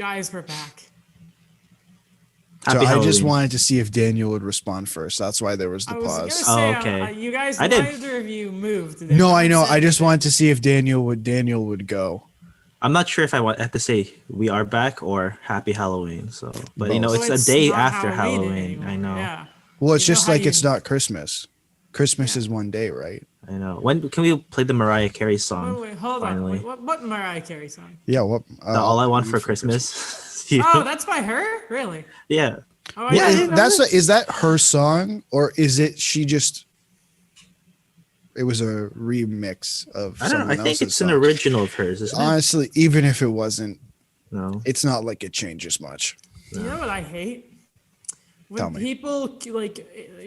Guys, we're back. So Happy I just Halloween. wanted to see if Daniel would respond first. That's why there was the I was gonna pause. say, okay. you guys, I did. neither of you moved. There. No, I'm I know. saying I just that- wanted to see if Daniel would go. I'm not sure if I have to say we are back or Happy Halloween. So, but you know, Both. it's So a day not after Halloween. anymore, I know. Yeah. Well, it's You know just how like you- it's not Christmas. Christmas Yeah. is one day, right? I know. When can we play the Mariah Carey song? Wait, hold finally? on. Wait, what Mariah Carey song? Yeah. What? The All I Want for Christmas. You- Oh, that's by her? Really? yeah. Oh, Well, yeah. is that her song or is it she just? It was a remix of. I don't know. I someone think else's it's an song. original of hers, isn't it? Honestly, even if it wasn't, No. it's not like it changes much. You know what I hate? Tell When me. people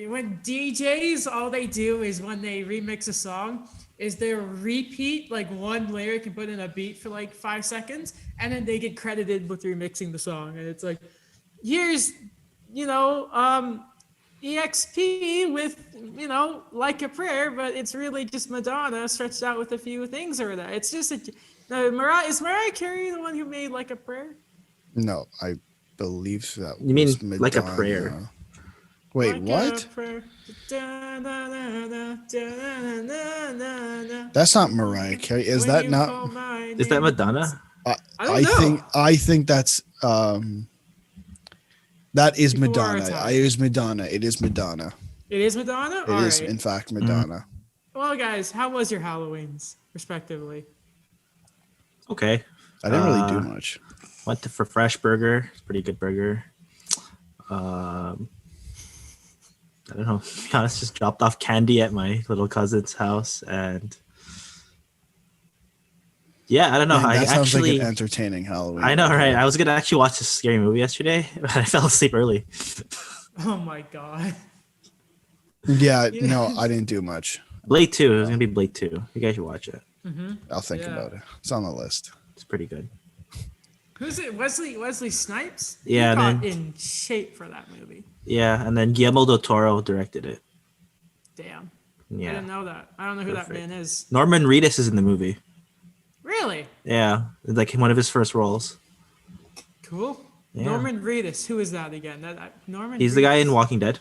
when DJs, all they do is when they remix a song, is they repeat like one lyric and put in a beat for like 5 seconds, and then they get credited with remixing the song, and it's like, here's, EXP with, Like a Prayer, but it's really just Madonna stretched out with a few things or that. It's just is Mariah Carey the one who made Like a Prayer? No, I believe that. You mean was like a Madonna. prayer? Wait, Like a what? prayer. Da-da-da-da-da-da-da-da-da. That's not Mariah Carey. Is When that you not? call my Is that name. Madonna? I don't know. I think that's that is People are Madonna. Italian. It is Madonna. It is Madonna. It is Madonna? It All is right. in fact Madonna. Well, guys, how was your Halloweens, respectively? Okay. I didn't really do much. Went for Fresh Burger. It's a pretty good burger. I don't know. To be honest, just dropped off candy at my little cousin's house, and yeah, I don't know. Man, I that sounds actually, like an entertaining Halloween. I know, right? I was gonna actually watch this scary movie yesterday, but I fell asleep early. Oh my god. Yeah, no, I didn't do much. Blade 2. It was gonna be Blade 2. You guys should watch it. I'll think Yeah. about it. It's on the list. It's pretty good. Who's it? Wesley Snipes? Yeah, He got then- in shape for that movie. Yeah, and then Guillermo del Toro directed it. Damn. I Yeah. didn't know that. I don't know who Perfect. that man is. Norman Reedus is in the movie. Really? Yeah, it's like one of his first roles. Cool. Yeah. Norman Reedus. Who is that again? Norman. He's the guy Reedus. in Walking Dead.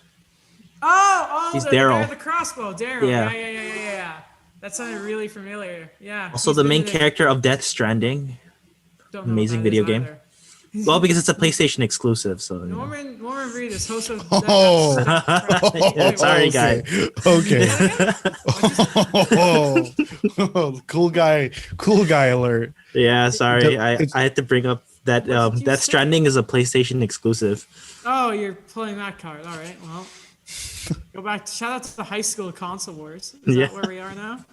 Oh, He's the guy Daryl. with the crossbow. Daryl. Yeah. Yeah. That sounded really familiar. Yeah. Also, he's the been main in it. character of Death Stranding. Don't know amazing what that video is game. either. Well, because it's a PlayStation exclusive, so. You know. Norman Reedus, host of. Oh. Yeah, sorry, guy. Okay. Wait, Oh, cool guy alert. Yeah, sorry. It's- I had to bring up that What did you Death say? Stranding is a PlayStation exclusive. Oh, you're playing that card. All right. Well, go back. Shout out to the high school console wars. Is Yeah. that where we are now?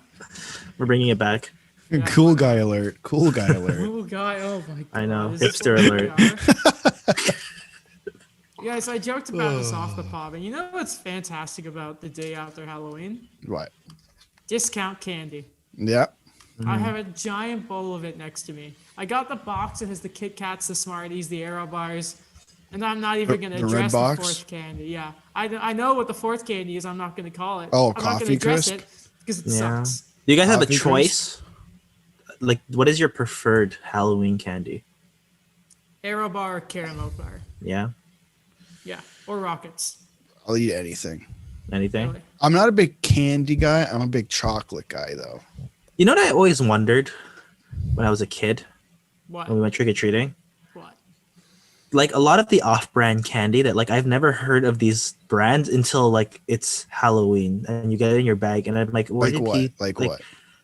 We're bringing it back. Yeah. Cool guy alert. Cool guy alert. Oh guy. Oh my god. I know, Is this hipster what we alert. are? Yeah, so I joked about this off the pod, and you know what's fantastic about the day after Halloween? What? Discount candy. Yeah. I have a giant bowl of it next to me. I got the box that has the Kit Kats, the Smarties, the Aero bars, and I'm not even going to The red address the box? fourth candy. Yeah, I know what the fourth candy is. I'm not going to call it. Oh, I'm not Coffee gonna address Crisp? it because it Yeah. sucks. Do you guys have a Coffee choice? Like, what is your preferred Halloween candy? Aero bar or caramel bar. Yeah? Yeah, or rockets. I'll eat anything. Anything? Really. I'm not a big candy guy. I'm a big chocolate guy, though. You know what I always wondered when I was a kid, What? when we went trick-or-treating? What? Like, a lot of the off-brand candy that, like, I've never heard of these brands until, like, it's Halloween, and you get it in your bag, and I'm like, where Like did what? he- Like what?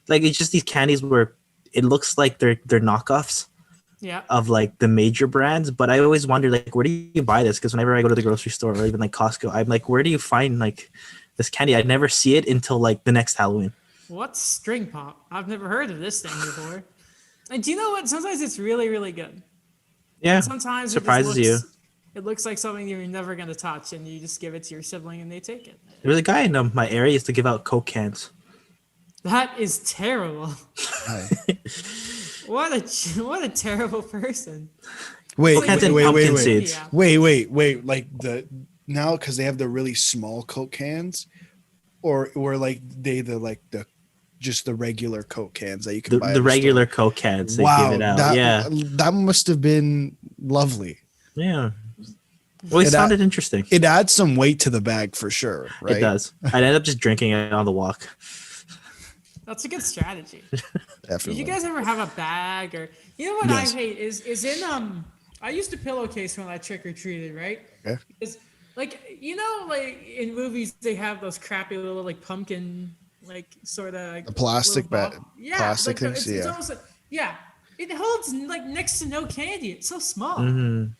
Like, it's just these candies where it looks like they're knockoffs Yeah. of, like, the major brands, but I always wonder, like, where do you buy this? Because whenever I go to the grocery store or even, like, Costco, I'm like, where do you find, like, this candy? I never see it until, like, the next Halloween. What's string pop? I've never heard of this thing before. And do you know what? Sometimes it's really, really good. Yeah, Sometimes surprises it you. just looks, It looks like something you're never gonna touch, and you just give it to your sibling, and they take it. There was a guy in my area used to give out Coke cans. That is terrible. Hi. What a terrible person. Wait, Coke cans and wait, pumpkin wait. seeds. Yeah. Wait. Like now because they have the really small Coke cans, or like the just the regular Coke cans that you can buy. The at regular store? Coke cans they Wow, give it out. that must have been lovely. Yeah. Always It found it interesting. It adds some weight to the bag for sure, right? It does. I'd end up just drinking it on the walk. That's a good strategy. Did Definitely. you guys ever have a bag or you know what Yes. I hate is in I used a pillowcase when I trick or treated, right? Okay. Is like you know like in movies they have those crappy little like pumpkin like sort of like The plastic little bag, yeah, plastic like things. it's Yeah. almost like, yeah. It holds like next to no candy. It's so small. Mhm.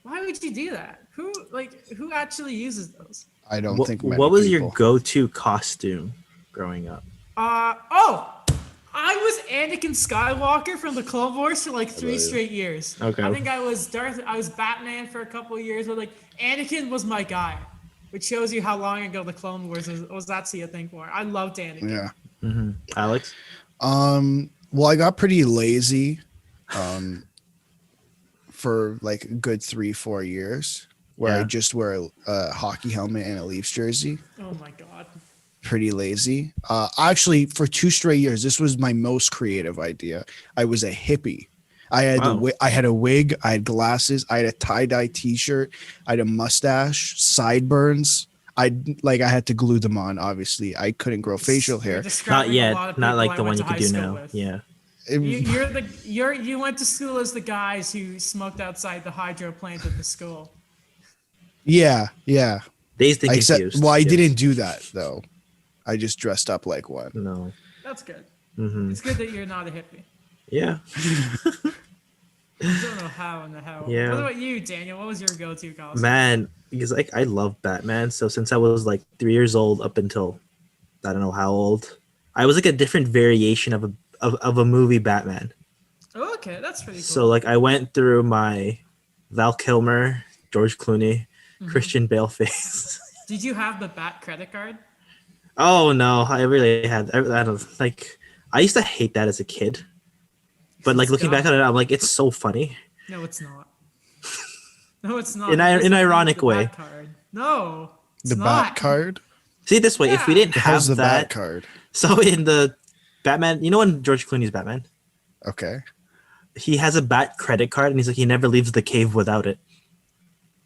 Why would you do that? Who actually uses those? I don't What, think many what was your people. go-to costume growing up? I was Anakin Skywalker from the Clone Wars for like 3 straight years. Okay. I think I was Batman for a couple of years, but like Anakin was my guy, which shows you how long ago the Clone Wars was actually a thing for. I loved Anakin. Yeah. Mm-hmm. Alex? Well, I got pretty lazy for like a good 3-4 years where I Yeah. just wear a hockey helmet and a Leafs jersey. Oh my god. Pretty lazy. Actually, for 2 straight years, this was my most creative idea. I was a hippie. I had Wow. I had a wig, I had glasses, I had a tie-dye t-shirt, I had a mustache, sideburns. I had to glue them on, obviously. I couldn't grow facial You're hair. Not describing a yet. lot of Not people like I the went one you to could high do school now. with. Yeah. You went to school as the guys who smoked outside the hydro plant at the school. Yeah. Dazed and Except, confused. well, I Yes. didn't do that though. I just dressed up like one. No. That's good. Mm-hmm. It's good that you're not a hippie. Yeah. I don't know how in the hell. Yeah. What about you, Daniel? What was your go-to costume? Man, because like I love Batman. So since I was like 3 years old up until I don't know how old, I was like a different variation of a movie Batman. Oh, okay, that's pretty cool. So like I went through my Val Kilmer, George Clooney, Christian Bale phase. Did you have the Bat credit card? Oh no, I really had. I don't like. I used to hate that as a kid, but like It's looking back dumb. on it, I'm like, it's so funny. No, it's not. No, it's not. In It an doesn't need ironic the way. Bat card. No, it's The not. bat card. See it this way: if we Yeah. didn't How's have the that, bat card? so in the Batman, you know when George Clooney's Batman, Okay. he has a Bat credit card, and he's like he never leaves the cave without it.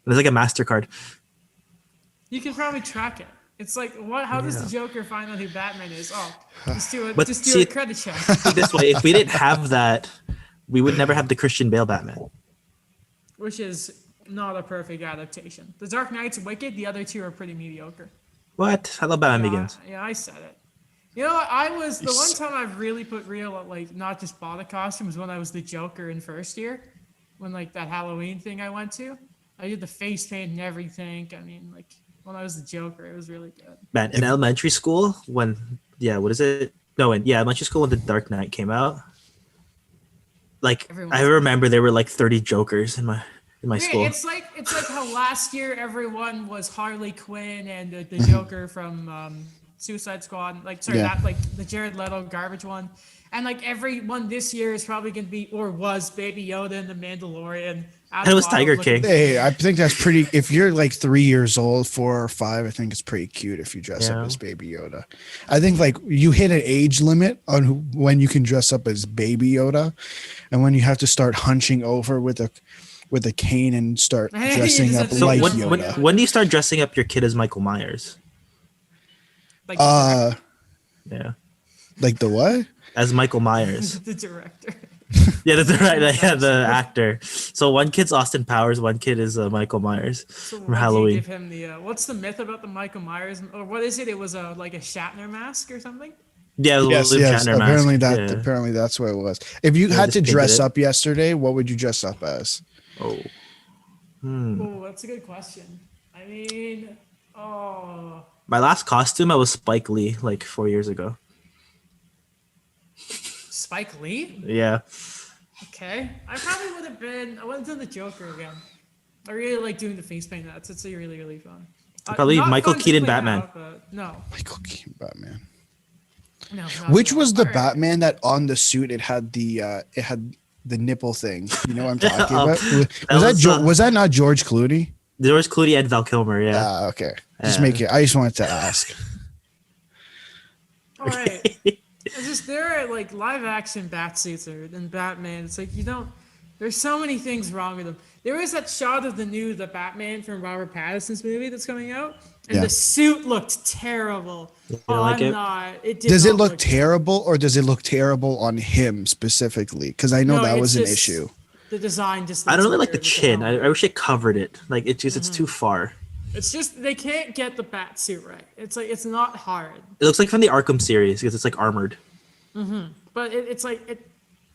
There's like a Mastercard. You can probably track it. It's like, what? How does Yeah. the Joker find out who Batman is? Oh, just do But a see- credit check. See this way: if we didn't have that, we would never have the Christian Bale Batman. Which is not a perfect adaptation. The Dark Knight's wicked. The other two are pretty mediocre. What? I love Batman Yeah, Begins. yeah, I said it. You know, I was the one time I've really put real like not just bought a costume was when I was the Joker in first year, when like that Halloween thing I went to. I did the face paint and everything. I mean, like when I was the Joker, it was really good. Man, in elementary school, when what is it? No, elementary school when The Dark Knight came out. Like Everyone I was- remember there were like 30 Jokers in my Yeah, school. it's like how last year everyone was Harley Quinn and the Joker from Suicide Squad. Like sorry, Yeah. that like the Jared Leto garbage one. And like everyone this year is probably gonna be or was Baby Yoda and the Mandalorian. And it was Tiger King. Hey, I think that's pretty. If you're like 3 years old, 4 or 5, I think it's pretty cute if you dress Yeah. up as Baby Yoda. I think like you hit an age limit on when you can dress up as Baby Yoda, and when you have to start hunching over with a cane and start You dressing just up have to So like look when Yoda. when do you start dressing up your kid as Michael Myers? Like Yeah, Like the what? as Michael Myers. the director. Yeah, that's right. Yeah, the actor. So one kid's Austin Powers, one kid is Michael Myers So from why'd you Halloween. give him the what's the myth about the Michael Myers or what is it? It was like a Shatner mask or something? Yeah, the Yes, Liam yes. Shatner Apparently mask. that Yeah. apparently that's what it was. If you Yeah, had just to painted dress it. up yesterday, what would you dress up as? Oh. Oh, that's a good question. I mean, My last costume, I was Spike Lee like 4 years ago. Spike Lee? Yeah. Okay. I probably would have been I would have done the Joker again. I really like doing the face paint. It's really, really fun. Probably Not Michael fun to Keaton clean Batman. out, but no. Michael Keaton Batman. No. Which was the Alright. Batman that on the suit it had the nipple thing? You know what I'm talking Oh, about? was, Was that not George Clooney? George Clooney and Val Kilmer, yeah. Ah, okay. Just Yeah. make it. I just wanted to ask. All right. there are like live action bat suits and Batman. It's like there's so many things wrong with them. There is that shot of the Batman from Robert Pattinson's movie that's coming out, and Yeah. the suit looked terrible. You don't like it? Does it not look terrible, or does it look terrible on him specifically? Because I know No, that it's was an just- issue. The design just. I don't looks really like the weird with chin. helmet. I wish it covered it. Like it's too far. It's just they can't get the bat suit right. It's like it's not hard, It looks like from the Arkham series because it's like armored. but it's like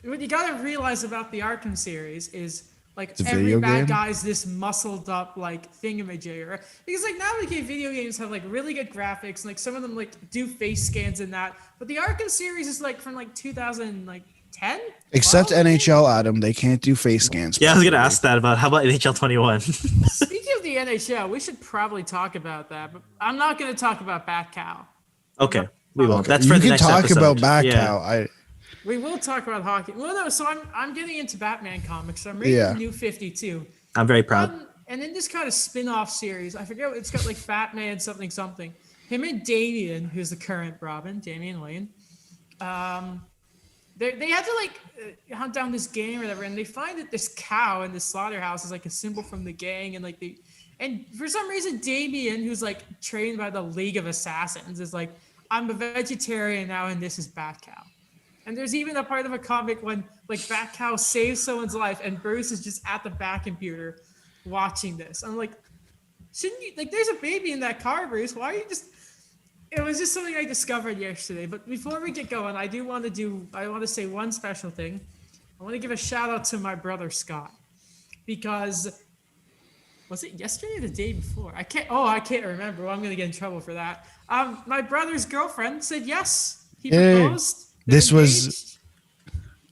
what you gotta realize about the Arkham series is like a every video bad game? guy's this muscled up like thingamajigger. Because like nowadays video games have like really good graphics and like some of them like do face scans in that. But the Arkham series is like from like 2010. Except NHL, Adam, they can't do face scans. Yeah, I was gonna ask that about how about NHL 21. Speaking of the NHL, we should probably talk about that. But I'm not gonna talk about Bat Cow. Okay, we won't. That's you for the can next talk episode. about back Yeah. cow. We will talk about hockey. Well, no. So I'm getting into Batman comics. I'm reading Yeah. the New 52. I'm very proud. And in this kind of spin-off series, I forget, it's got like Batman something something. Him and Damian, who's the current Robin, Damian Wayne, they had to like hunt down this gang or whatever, and they find that this cow in this slaughterhouse is like a symbol from the gang, and and for some reason Damian, who's like trained by the League of Assassins, is like, I'm a vegetarian now, and this is Bat Cow. And there's even a part of a comic when like Bat Cow saves someone's life, and Bruce is just at the back computer watching this. I'm like, shouldn't you like? There's a baby in that car, Bruce. Why are you just? It was just something I discovered yesterday. But before we get going, I want to say one special thing. I want to give a shout out to my brother Scott, because was it yesterday or the day before? I can't remember. Well, I'm gonna get in trouble for that. My brother's girlfriend said yes. He proposed. They're This was-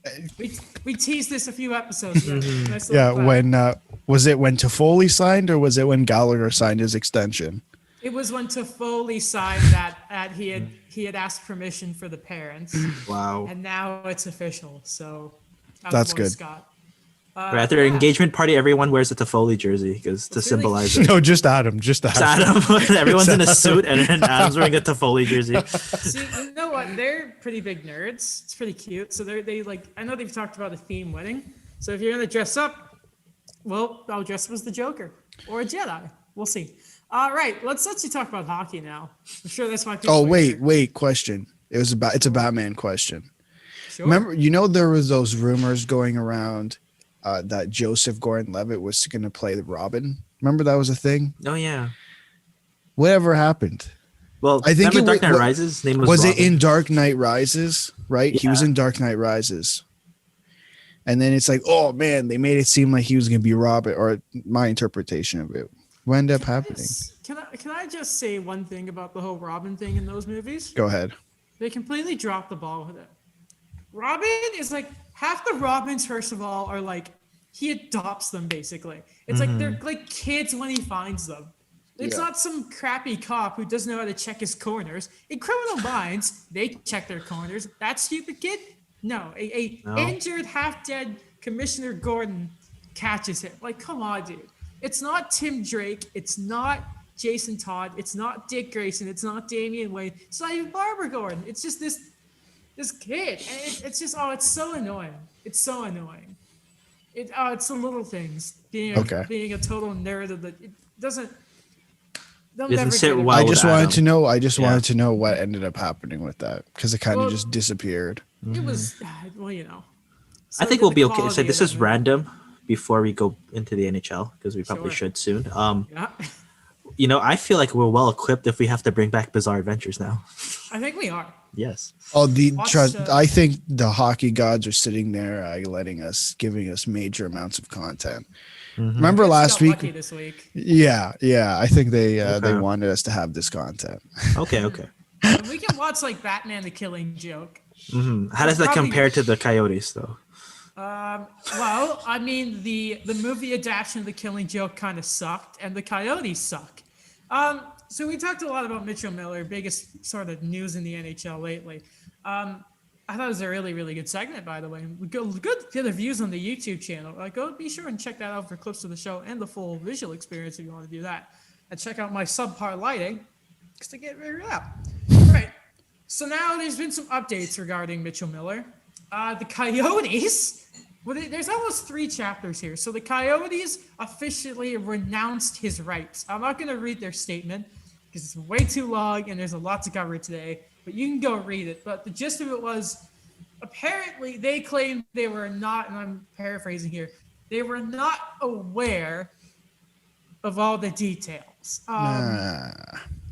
engaged. We teased this a few episodes ago. Nice little Yeah, clap. when was it when Toffoli signed, or was it when Gallagher signed his extension? It was when Toffoli signed that he had asked permission for the parents, Wow. and now it's official. So That's boy, good. Scott. Right after their yeah. engagement party, everyone wears a Toffoli jersey because to It's really- symbolize it. No, just Adam. Just Adam. It's Adam. Everyone's in a suit, and then Adam's wearing a Toffoli jersey. See, you know what? They're pretty big nerds. It's pretty cute. So they like. I know they've talked about a theme wedding. So if you're gonna dress up, well, I'll dress up as the Joker or a Jedi. We'll see. All right, let's you talk about hockey now. I'm sure that's why. people Oh are wait, here. question. It's a Batman question. Sure. Remember, there was those rumors going around that Joseph Gordon-Levitt was going to play the Robin. Remember that was a thing. Oh yeah. Whatever happened? Well, I think remember it Dark Knight wa- Rises. His name was. Was it Robin. in Dark Knight Rises? Right, he was Yeah. in Dark Knight Rises. And then it's like, oh man, they made it seem like he was going to be Robin, or my interpretation of it. What ended up happening? Can I just say one thing about the whole Robin thing in those movies? Go ahead. They completely dropped the ball with it. Robin is like half the Robins, first of all, are like he adopts them basically. It's like they're like kids when he finds them. It's Yeah. not some crappy cop who doesn't know how to check his corners. In Criminal Minds, they check their corners. That stupid kid? No. No. Injured, half dead Commissioner Gordon catches him. Like, come on, dude. It's not Tim Drake. It's not Jason Todd. It's not Dick Grayson. It's not Damian Wayne. It's not even Barbara Gordon. It's just this kid. And it's just, it's so annoying. It's so annoying. It's the little things. Being a total nerd of the, it doesn't. They'll Doesn't never sit get it. well I with just wanted Adam. to know. I just Yeah. wanted to know what ended up happening with that, because it kind of Well, just disappeared. It was, well, you know. I So think did we'll the be okay. quality So of this that is movie. random before we go into the NHL because we probably Sure. should soon. Yeah. I feel like we're well equipped if we have to bring back Bizarre Adventures now. I think we are. Yes. Oh, Watch, I think the hockey gods are sitting there, giving us major amounts of content. Remember Kids last got week? lucky this week. Yeah. I think they Okay. wanted us to have this content. Okay. And we can watch like Batman: The Killing Joke. How does that Probably- compare to the Coyotes though? Well, I mean, the movie adaptation of The Killing Joke kind of sucked, and the Coyotes suck. So we talked a lot about Mitchell Miller, biggest sort of news in the NHL lately. I thought it was a really, really good segment, by the way. Good views on the YouTube channel. Go be sure and check that out for clips of the show and the full visual experience if you want to do that. And check out my subpar lighting just to get figured out. All right. So now there's been some updates regarding Mitchell Miller. The Coyotes, well, there's almost 3 chapters here. So the Coyotes officially renounced his rights. I'm not going to read their statement because it's way too long and there's a lot to cover today, but you can go read it. But the gist of it was apparently they claimed they were not, and I'm paraphrasing here, they were not aware of all the details.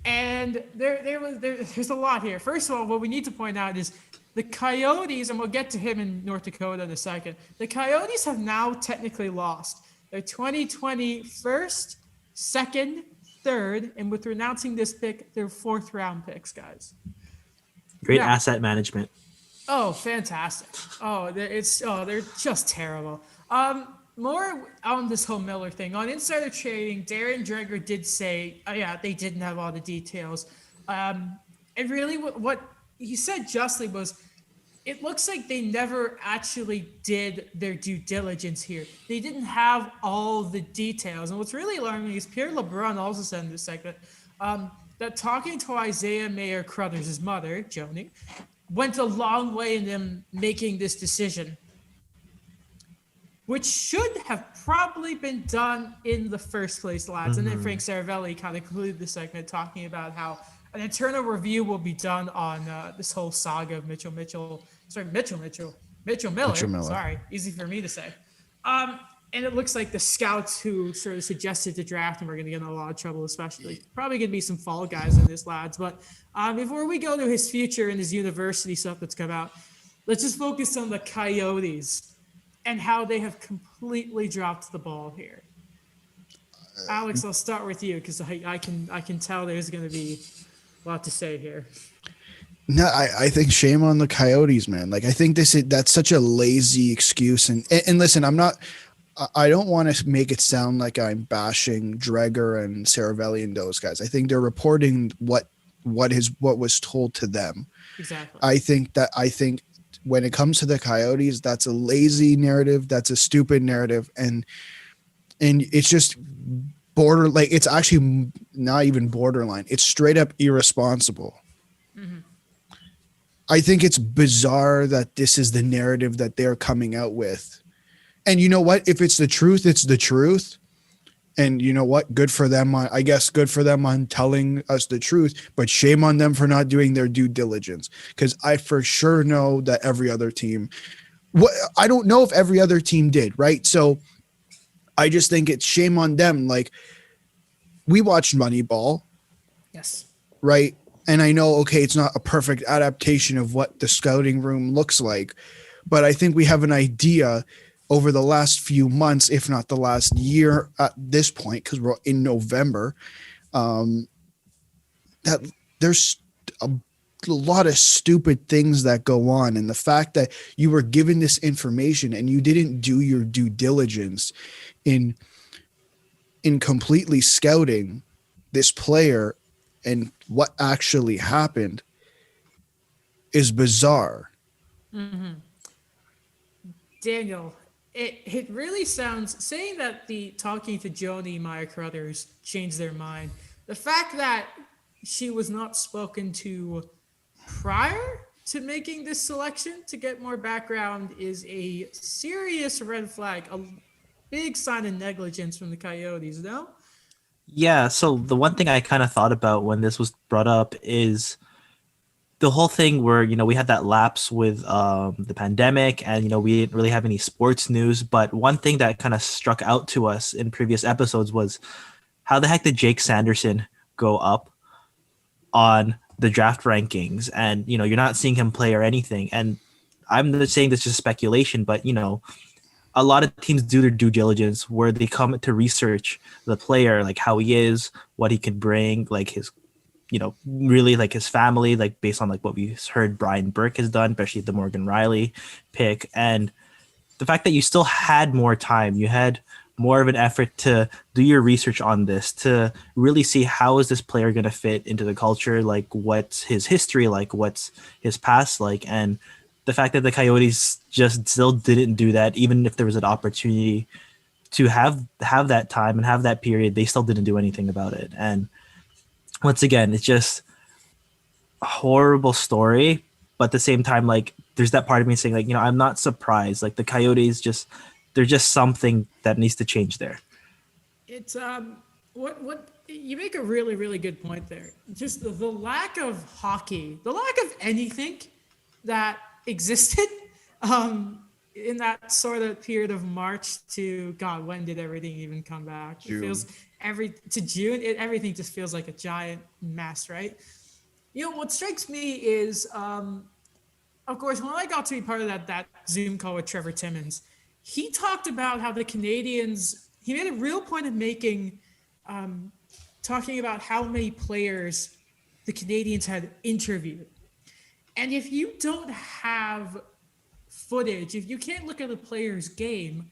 And there's a lot here. First of all, what we need to point out is the Coyotes, and we'll get to him in North Dakota in a second. The Coyotes have now technically lost their 2020 first, second, third, and with renouncing this pick, their 4th round picks, guys. Great asset management. Oh, fantastic. They're just terrible. More on this whole Miller thing. On Insider Trading, Darren Dreger did say, they didn't have all the details. And really what he said justly was, it looks like they never actually did their due diligence here. They didn't have all the details. And what's really alarming is Pierre LeBrun also said in this segment that talking to Isaiah Mayer Crothers, his mother, Joni, went a long way in them making this decision, which should have probably been done in the first place, lads. And then Frank Saravelli kind of concluded the segment talking about how an internal review will be done on this whole saga of Mitchell Miller. Sorry, easy for me to say. And it looks like the scouts who sort of suggested to draft him are going to get in a lot of trouble, especially. Probably going to be some fall guys in this, lads. But before we go to his future and his university stuff that's come out, let's just focus on the Coyotes and how they have completely dropped the ball here. Alex, I'll start with you because I can tell there's going to be a lot to say here. No, I think shame on the Coyotes, man. Like, I think that's such a lazy excuse. And listen, I don't want to make it sound like I'm bashing Dreger and Saravelli and those guys. I think they're reporting what was told to them. Exactly. I think when it comes to the Coyotes, that's a lazy narrative. That's a stupid narrative. And it's just it's actually not even borderline. It's straight up irresponsible. Mm-hmm. I think it's bizarre that this is the narrative that they're coming out with. And you know what? If it's the truth, it's the truth. And you know what? Good for them. I guess good for them on telling us the truth, but shame on them for not doing their due diligence. Because I for sure know that every other team, I don't know if every other team did, right? So I just think it's shame on them. Like, we watched Moneyball. Yes. Right? And I know, okay, it's not a perfect adaptation of what the scouting room looks like, but I think we have an idea over the last few months, if not the last year at this point, because we're in November, that there's a lot of stupid things that go on. And the fact that you were given this information and you didn't do your due diligence in completely scouting this player and what actually happened is bizarre. Mm-hmm. Daniel, it really sounds, saying that the talking to Joni Meyer Crothers changed their mind. The fact that she was not spoken to prior to making this selection to get more background is a serious red flag, a big sign of negligence from the Coyotes, no? Yeah, so the one thing I kind of thought about when this was brought up is the whole thing where, we had that lapse with the pandemic and, we didn't really have any sports news. But one thing that kind of struck out to us in previous episodes was how the heck did Jake Sanderson go up on the draft rankings? And, you're not seeing him play or anything. And I'm not saying this is speculation, but, a lot of teams do their due diligence where they come to research the player, like how he is, what he could bring, like his, really like his family, like based on like what we heard Brian Burke has done, especially the Morgan Riley pick. And the fact that you still had more time, you had more of an effort to do your research on this, to really see how is this player going to fit into the culture, like what's his history like, what's his past like. And the fact that the Coyotes just still didn't do that, even if there was an opportunity to have that time and have that period, they still didn't do anything about it. And once again, it's just horrible story, but at the same time, like there's that part of me saying like, I'm not surprised. Like the Coyotes they're just something that needs to change there. It's what you make a really really good point there. Just the lack of hockey, the lack of anything that existed in that sort of period of March to God, when did everything even come back? It June. feels to June, everything just feels like a giant mess, right? What strikes me is of course, when I got to be part of that Zoom call with Trevor Timmons, he talked about how the Canadians. He made a real point of talking about how many players the Canadians had interviewed, and if you don't have footage, if you can't look at a player's game,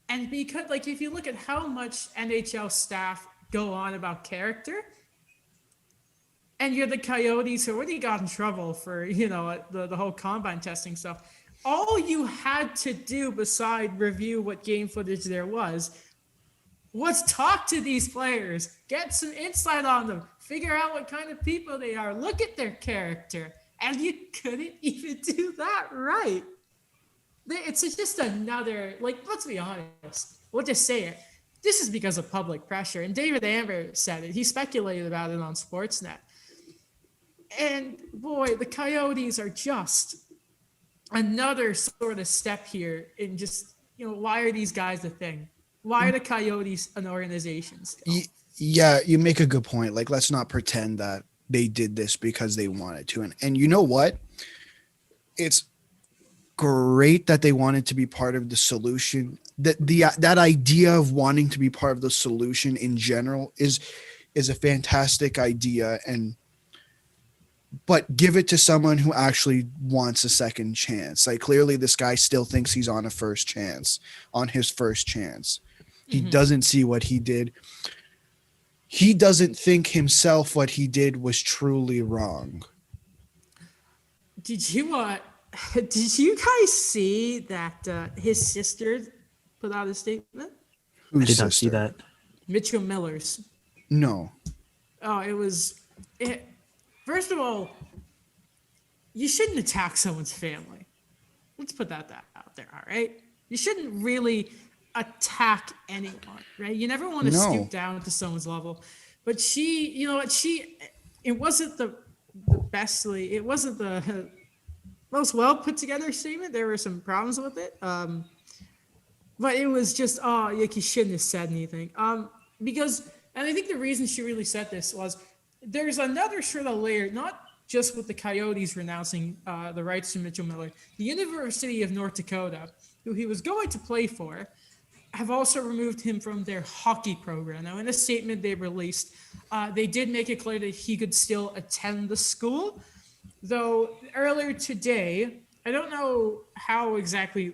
and because like if you look at how much NHL staff go on about character, and you're the Coyotes who already got in trouble for, the whole combine testing stuff. All you had to do beside review what game footage there was talk to these players, get some insight on them, figure out what kind of people they are, look at their character. And you couldn't even do that right. It's just another, let's be honest. We'll just say it. This is because of public pressure. And David Amber said it. He speculated about it on Sportsnet. And boy, the Coyotes are just another sort of step here in just, why are these guys a thing? Why are the Coyotes an organization still? Yeah, you make a good point. Like, let's not pretend that they did this because they wanted to. And you know what? It's great that they wanted to be part of the solution. That idea of wanting to be part of the solution in general is a fantastic idea, but give it to someone who actually wants a second chance. Like, clearly this guy still thinks he's on his first chance. He doesn't see what he did. He doesn't think himself what he did was truly wrong. Did you guys see that his sister put out a statement? I did not see that. Mitchell Miller's. No. Oh, first of all, you shouldn't attack someone's family. Let's put that out there, all right? You shouldn't really attack anyone, right? You never want to stoop down to someone's level. But it wasn't the most well put together statement. There were some problems with it. But it was just, you shouldn't have said anything. Because, and I think the reason she really said this was, there's another sort of layer, not just with the Coyotes renouncing the rights to Mitchell Miller. The University of North Dakota, who he was going to play for, have also removed him from their hockey program. Now, in a statement they released, they did make it clear that he could still attend the school. Though earlier today, I don't know how exactly,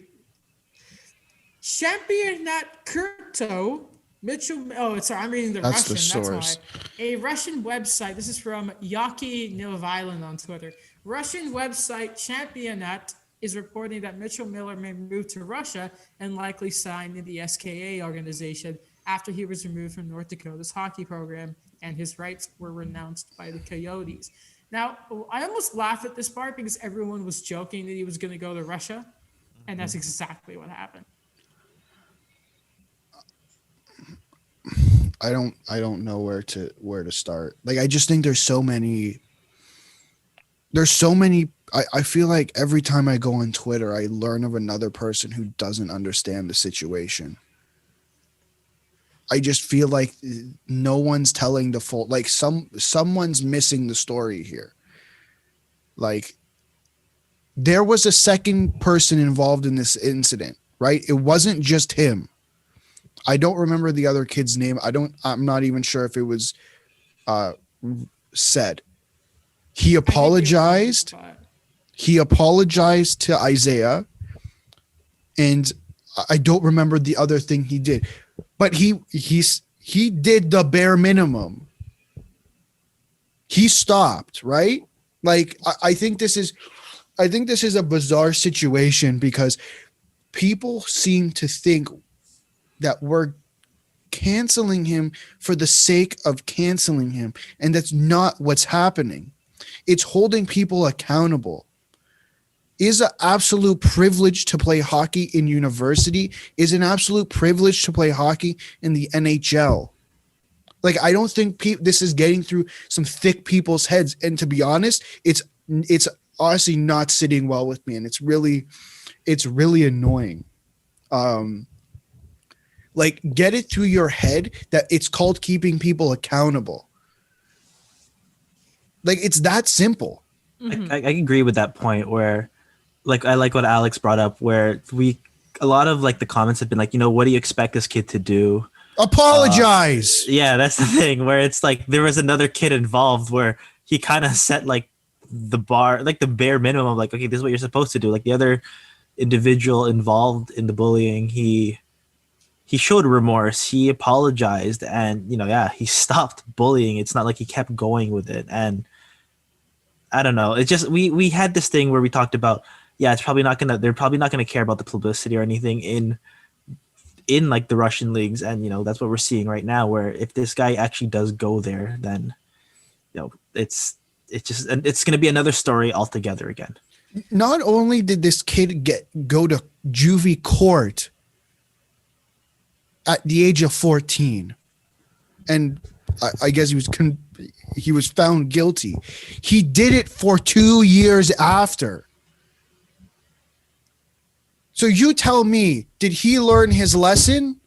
Championat Kurto, Mitchell, I'm reading the That's Russian, the source. that's why. A Russian website, this is from Yaki Novailan on Twitter. Russian website Championat is reporting that Mitchell Miller may move to Russia and likely sign in the SKA organization after he was removed from North Dakota's hockey program and his rights were renounced by the Coyotes. Now, I almost laugh at this part because everyone was joking that he was going to go to Russia, and that's exactly what happened. I don't know where to start. Like, I just think there's so many. I feel like every time I go on Twitter, I learn of another person who doesn't understand the situation. I just feel like no one's telling the full, like someone's missing the story here. Like, there was a second person involved in this incident, right? It wasn't just him. I don't remember the other kid's name. I'm not even sure if it was said. He apologized. He apologized to Isaiah, and I don't remember the other thing he did, but he did the bare minimum. He stopped, right? Like, I think this is a bizarre situation because people seem to think that we're canceling him for the sake of canceling him, and that's not what's happening. It's holding people accountable. Is an absolute privilege to play hockey in university, is an absolute privilege to play hockey in the NHL. Like, I don't think this is getting through some thick people's heads. And to be honest, it's honestly not sitting well with me. And it's really annoying. Like, get it through your head that it's called keeping people accountable. Like, it's that simple. I agree with that point where, like, I like what Alex brought up, where a lot of like the comments have been like, what do you expect this kid to do? Apologize. Yeah, that's the thing, where it's like there was another kid involved where he kind of set like the bar, like the bare minimum, like, okay, this is what you're supposed to do. Like the other individual involved in the bullying, he showed remorse, he apologized, and he stopped bullying. It's not like he kept going with it. And I don't know, it's just we had this thing where we talked about, they're probably not gonna care about the publicity or anything in like the Russian leagues. And that's what we're seeing right now, where if this guy actually does go there, then it's going to be another story altogether again. Not only did this kid go to juvie court at the age of 14, and I guess he was found guilty, he did it for 2 years after. So you tell me, did he learn his lesson?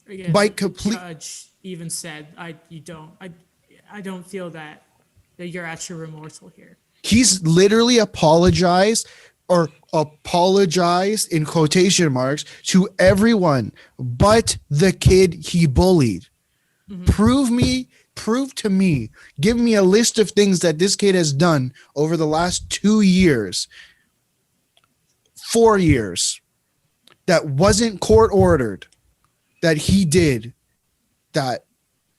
Again, by the judge even said, I don't feel that you're actually remorseful here. He's literally apologized in quotation marks to everyone but the kid he bullied. Prove to me, give me a list of things that this kid has done over the last 2 years, 4 years, that wasn't court ordered, that he did, that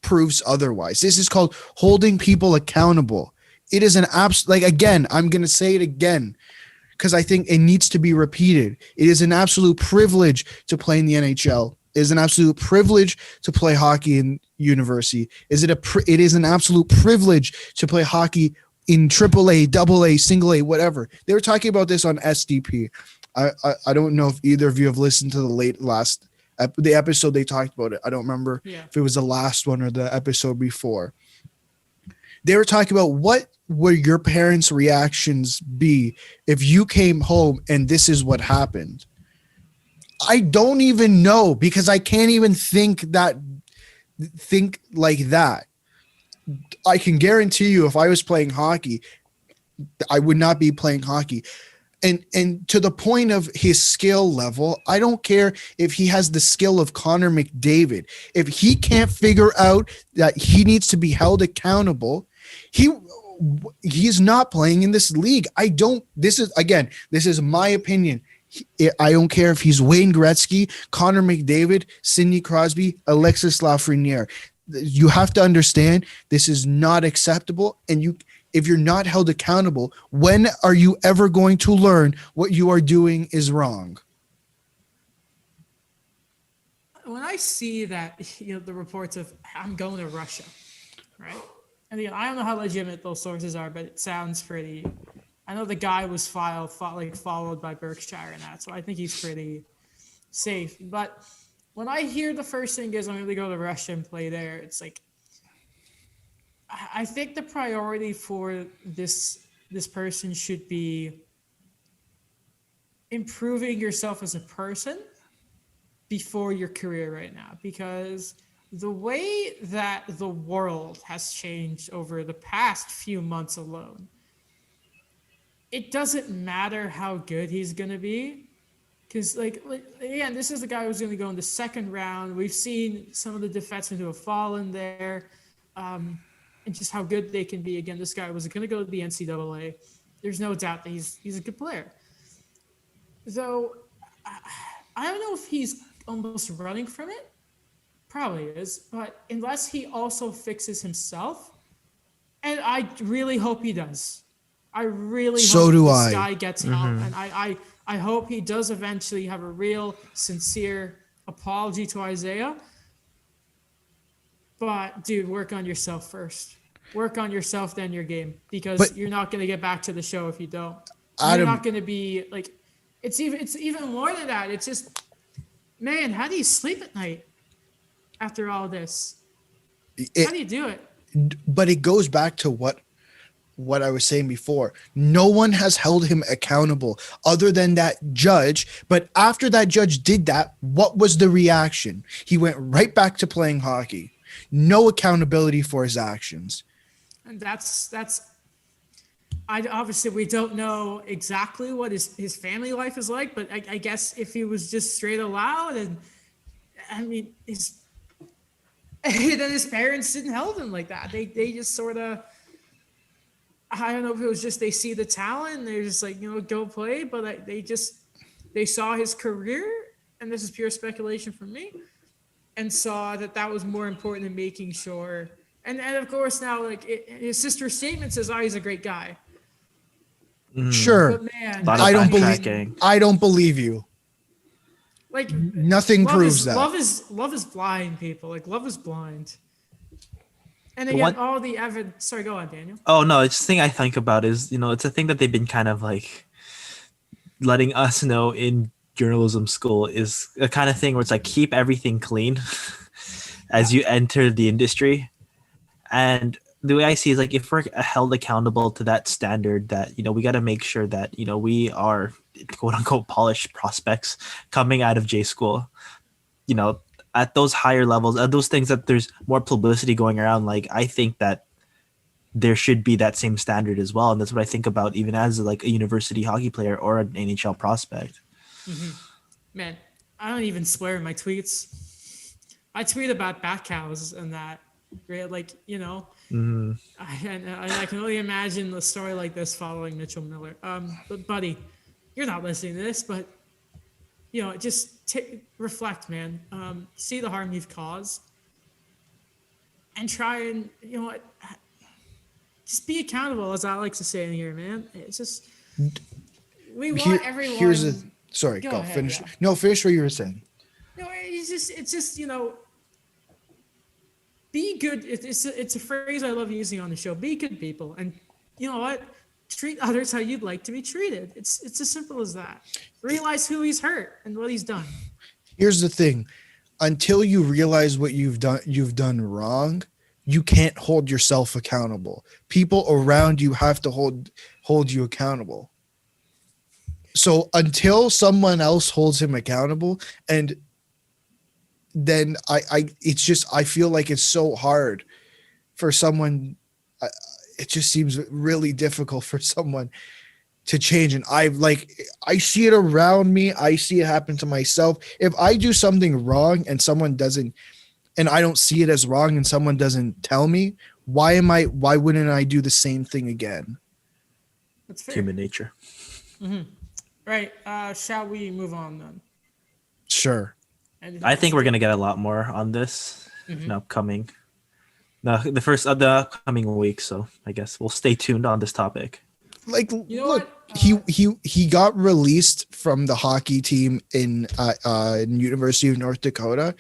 proves otherwise. This is called holding people accountable. It is an like, again, I'm going to say it again because I think it needs to be repeated. It is an absolute privilege to play in the NHL. It is an absolute privilege to play hockey in university. It is an absolute privilege to play hockey in AAA, AA, single A, whatever. They were talking about this on SDP. I don't know if either of you have listened to the episode they talked about it. I don't remember if it was the last one or the episode before. They were talking about what would your parents' reactions be if you came home and this is what happened. I don't even know, because I can't even think like that. I can guarantee you, if I was playing hockey, I would not be playing hockey. And to the point of his skill level, I don't care if he has the skill of Connor McDavid. If he can't figure out that he needs to be held accountable, he's not playing in this league. This is my opinion. I don't care if he's Wayne Gretzky, Connor McDavid, Sidney Crosby, Alexis Lafreniere. You have to understand this is not acceptable. And if you're not held accountable, when are you ever going to learn what you are doing is wrong? When I see that, the reports of I'm going to Russia, right? And I don't know how legitimate those sources are, but it sounds pretty. I know the guy was followed by Berkshire and that, so I think he's pretty safe. But when I hear the first thing is I'm going to go to Russia and play there, it's like, I think the priority for this person should be improving yourself as a person before your career right now, because the way that the world has changed over the past few months alone, it doesn't matter how good he's going to be. Because, again, this is the guy who's going to go in the second round. We've seen some of the defensemen who have fallen there. And just how good they can be. Again, this guy was going to go to the NCAA. There's no doubt that he's a good player. So I don't know if he's almost running from it. Probably is. But unless he also fixes himself, and I really hope he does. I really hope this guy gets help. And I hope he does eventually have a real, sincere apology to Isaiah. But, dude, work on yourself first. work on yourself than your game, because But- you're not going to get back to the show if you don't. You're Adam- not going to be like, it's even more than that. It's just, man, how do you sleep at night after all this? How do you do it? But it goes back to what I was saying before. No one has held him accountable other than that judge. But after that judge did that, what was the reaction? He went right back to playing hockey. No accountability for his actions. And that's I obviously we don't know exactly what his family life is like, but I guess if he was just straight aloud, and I mean then his parents didn't hold him like that. They just sort of, I don't know if it was just they see the talent and they're just like, go play, but they saw his career, and this is pure speculation from me, and saw that was more important than making sure. And of course now, like his sister's statement says, "Oh, he's a great guy." Sure. But man, Lot of I don't backtracking. I don't believe you. like Nothing proves that. love is blind, people. Like love is blind. And The again, one- all the evidence. Sorry, go on, Daniel. Oh no, it's the thing I think about is, it's a thing that they've been kind of like letting us know in journalism school, is a kind of thing where it's like keep everything clean as you enter the industry. And the way I see it is like if we're held accountable to that standard, that we got to make sure that we are quote unquote polished prospects coming out of J school, at those higher levels, at those things that there's more publicity going around. Like I think that there should be that same standard as well, and that's what I think about even as like a university hockey player or an NHL prospect. Man, I don't even swear in my tweets. I tweet about bat cows and that, right? Like, I can only imagine the story like this following Mitchell Miller. But buddy, you're not listening to this, but just reflect, man. See the harm you've caused, and try and just be accountable, as I like to say in here, man. It's just we want everyone. Here's a sorry. Go Go ahead, finish. yeah. No, finish what you were saying. It's just be good. It's a phrase I love using on the show. Be good people, and you know what? Treat others how you'd like to be treated. It's as simple as that. Realize who he's hurt and what he's done. Here's the thing. Until you realize what you've done wrong, you can't hold yourself accountable. People around you have to hold you accountable. So until someone else holds him accountable, and then I feel like it's so hard for someone. It just seems really difficult for someone to change. And I see it around me. I see it happen to myself. If I do something wrong and someone doesn't, and I don't see it as wrong and someone doesn't tell me, why wouldn't I do the same thing again? That's fair. Human nature. Right. Shall we move on then? Sure. I think we're gonna get a lot more on this in the upcoming week. So I guess we'll stay tuned on this topic. Like, You know look, what? he got released from the hockey team in University of North Dakota,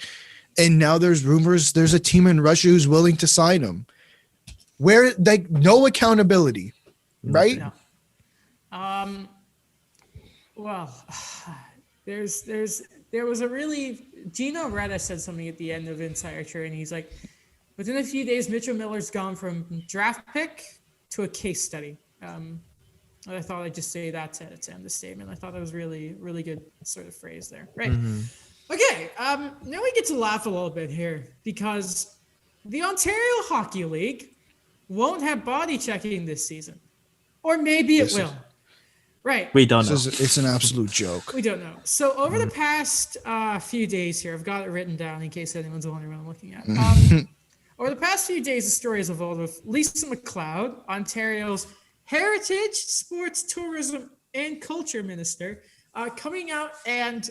and now there's rumors there's a team in Russia who's willing to sign him. Where no accountability, right? No. Well, there was a really Gino Reda said something at the end of Insider Trading. He's like, within a few days, Mitchell Miller's gone from draft pick to a case study. I thought I'd just say that to end the statement. I thought that was really, really good sort of phrase there. Right. Okay. Now we get to laugh a little bit here, because the Ontario Hockey League won't have body checking this season, or maybe it will. Right. We don't know. It's an absolute joke. We don't know. So over the past few days here, I've got it written down in case anyone's wondering what I'm looking at. Over the past few days, the story has evolved with Lisa McLeod, Ontario's Heritage, Sports, Tourism, and Culture Minister, coming out and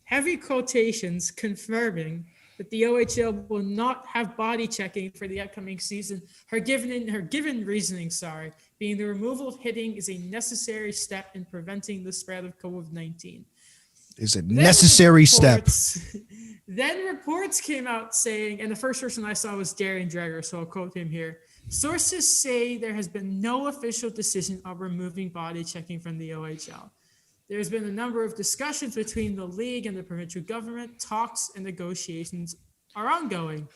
heavy quotations confirming that the OHL will not have body checking for the upcoming season. Her given reasoning, being the removal of hitting is a necessary step in preventing the spread of COVID-19. It's a necessary step. Then reports came out saying, and the first person I saw was Darren Dreger, so I'll quote him here. Sources say there has been no official decision on removing body checking from the OHL. There's been a number of discussions between the league and the provincial government. Talks and negotiations are ongoing.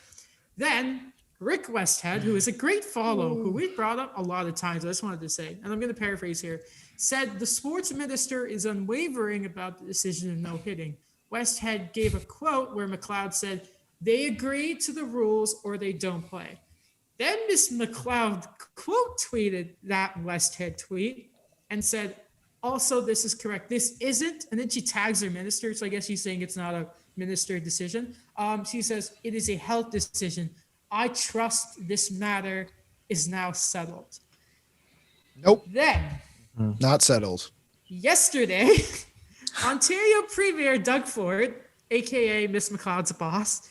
Then Rick Westhead, who is a great follow, who we've brought up a lot of times, I just wanted to say, and I'm going to paraphrase here, said the sports minister is unwavering about the decision of no hitting. Westhead gave a quote where McLeod said, "They agree to the rules or they don't play." Then Miss McLeod quote tweeted that Westhead tweet and said, "Also, this is correct. This isn't," and then she tags her minister. So I guess she's saying it's not a minister decision. She says, "It is a health decision. I trust this matter is now settled." Nope, Then, not settled. yesterday, Ontario Premier Doug Ford, aka Miss McLeod's boss,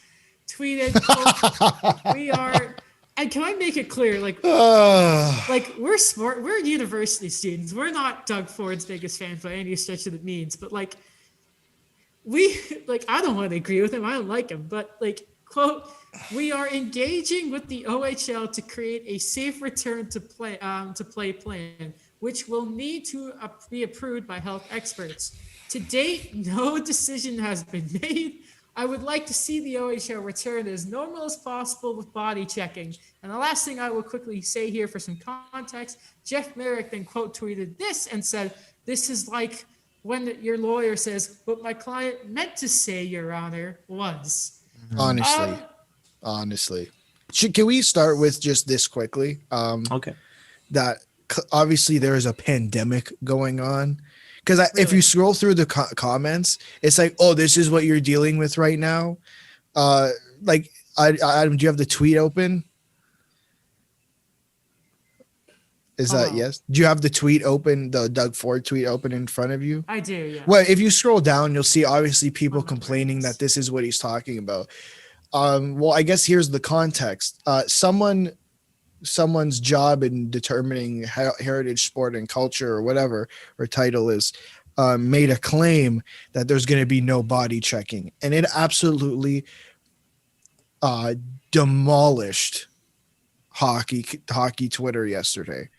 tweeted, quote, "We are," and can I make it clear, like we're smart, we're university students. We're not Doug Ford's biggest fan by any stretch of the means, but like I don't want to agree with him. I don't like him, but like, quote, "We are engaging with the OHL to create a safe return to play plan, which will need to be approved by health experts. To date, no decision has been made. I would like to see the OHL return as normal as possible with body checking." And the last thing I will quickly say here for some context, Jeff Merrick then quote tweeted this and said, "This is like when your lawyer says, 'What my client meant to say, Your Honor, was.'" Honestly. Can we start with just this quickly? Okay. That obviously there is a pandemic going on. Because if Really? you scroll through the comments, it's like, "Oh, this is what you're dealing with right now." Like, Adam, do you have the tweet open? Is that yes? Do you have the tweet open, the Doug Ford tweet open in front of you? I do, yeah. Well, if you scroll down, you'll see obviously people Oh my complaining goodness. that this is what he's talking about. Well, I guess here's the context. Someone's job in determining heritage, sport, and culture, or whatever her title is, made a claim that there's going to be no body checking, and it absolutely demolished hockey Twitter yesterday.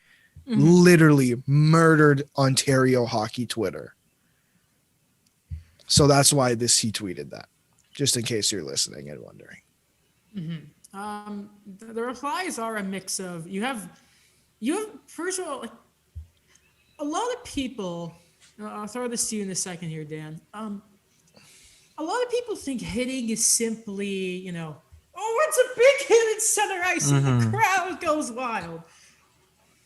Literally murdered Ontario hockey Twitter. So that's why he tweeted that, just in case you're listening and wondering. The replies are a mix of you have first of all, like, a lot of people. I'll throw this to you in a second here, Dan. A lot of people think hitting is simply, "Oh, it's a big hit in center ice and the crowd goes wild."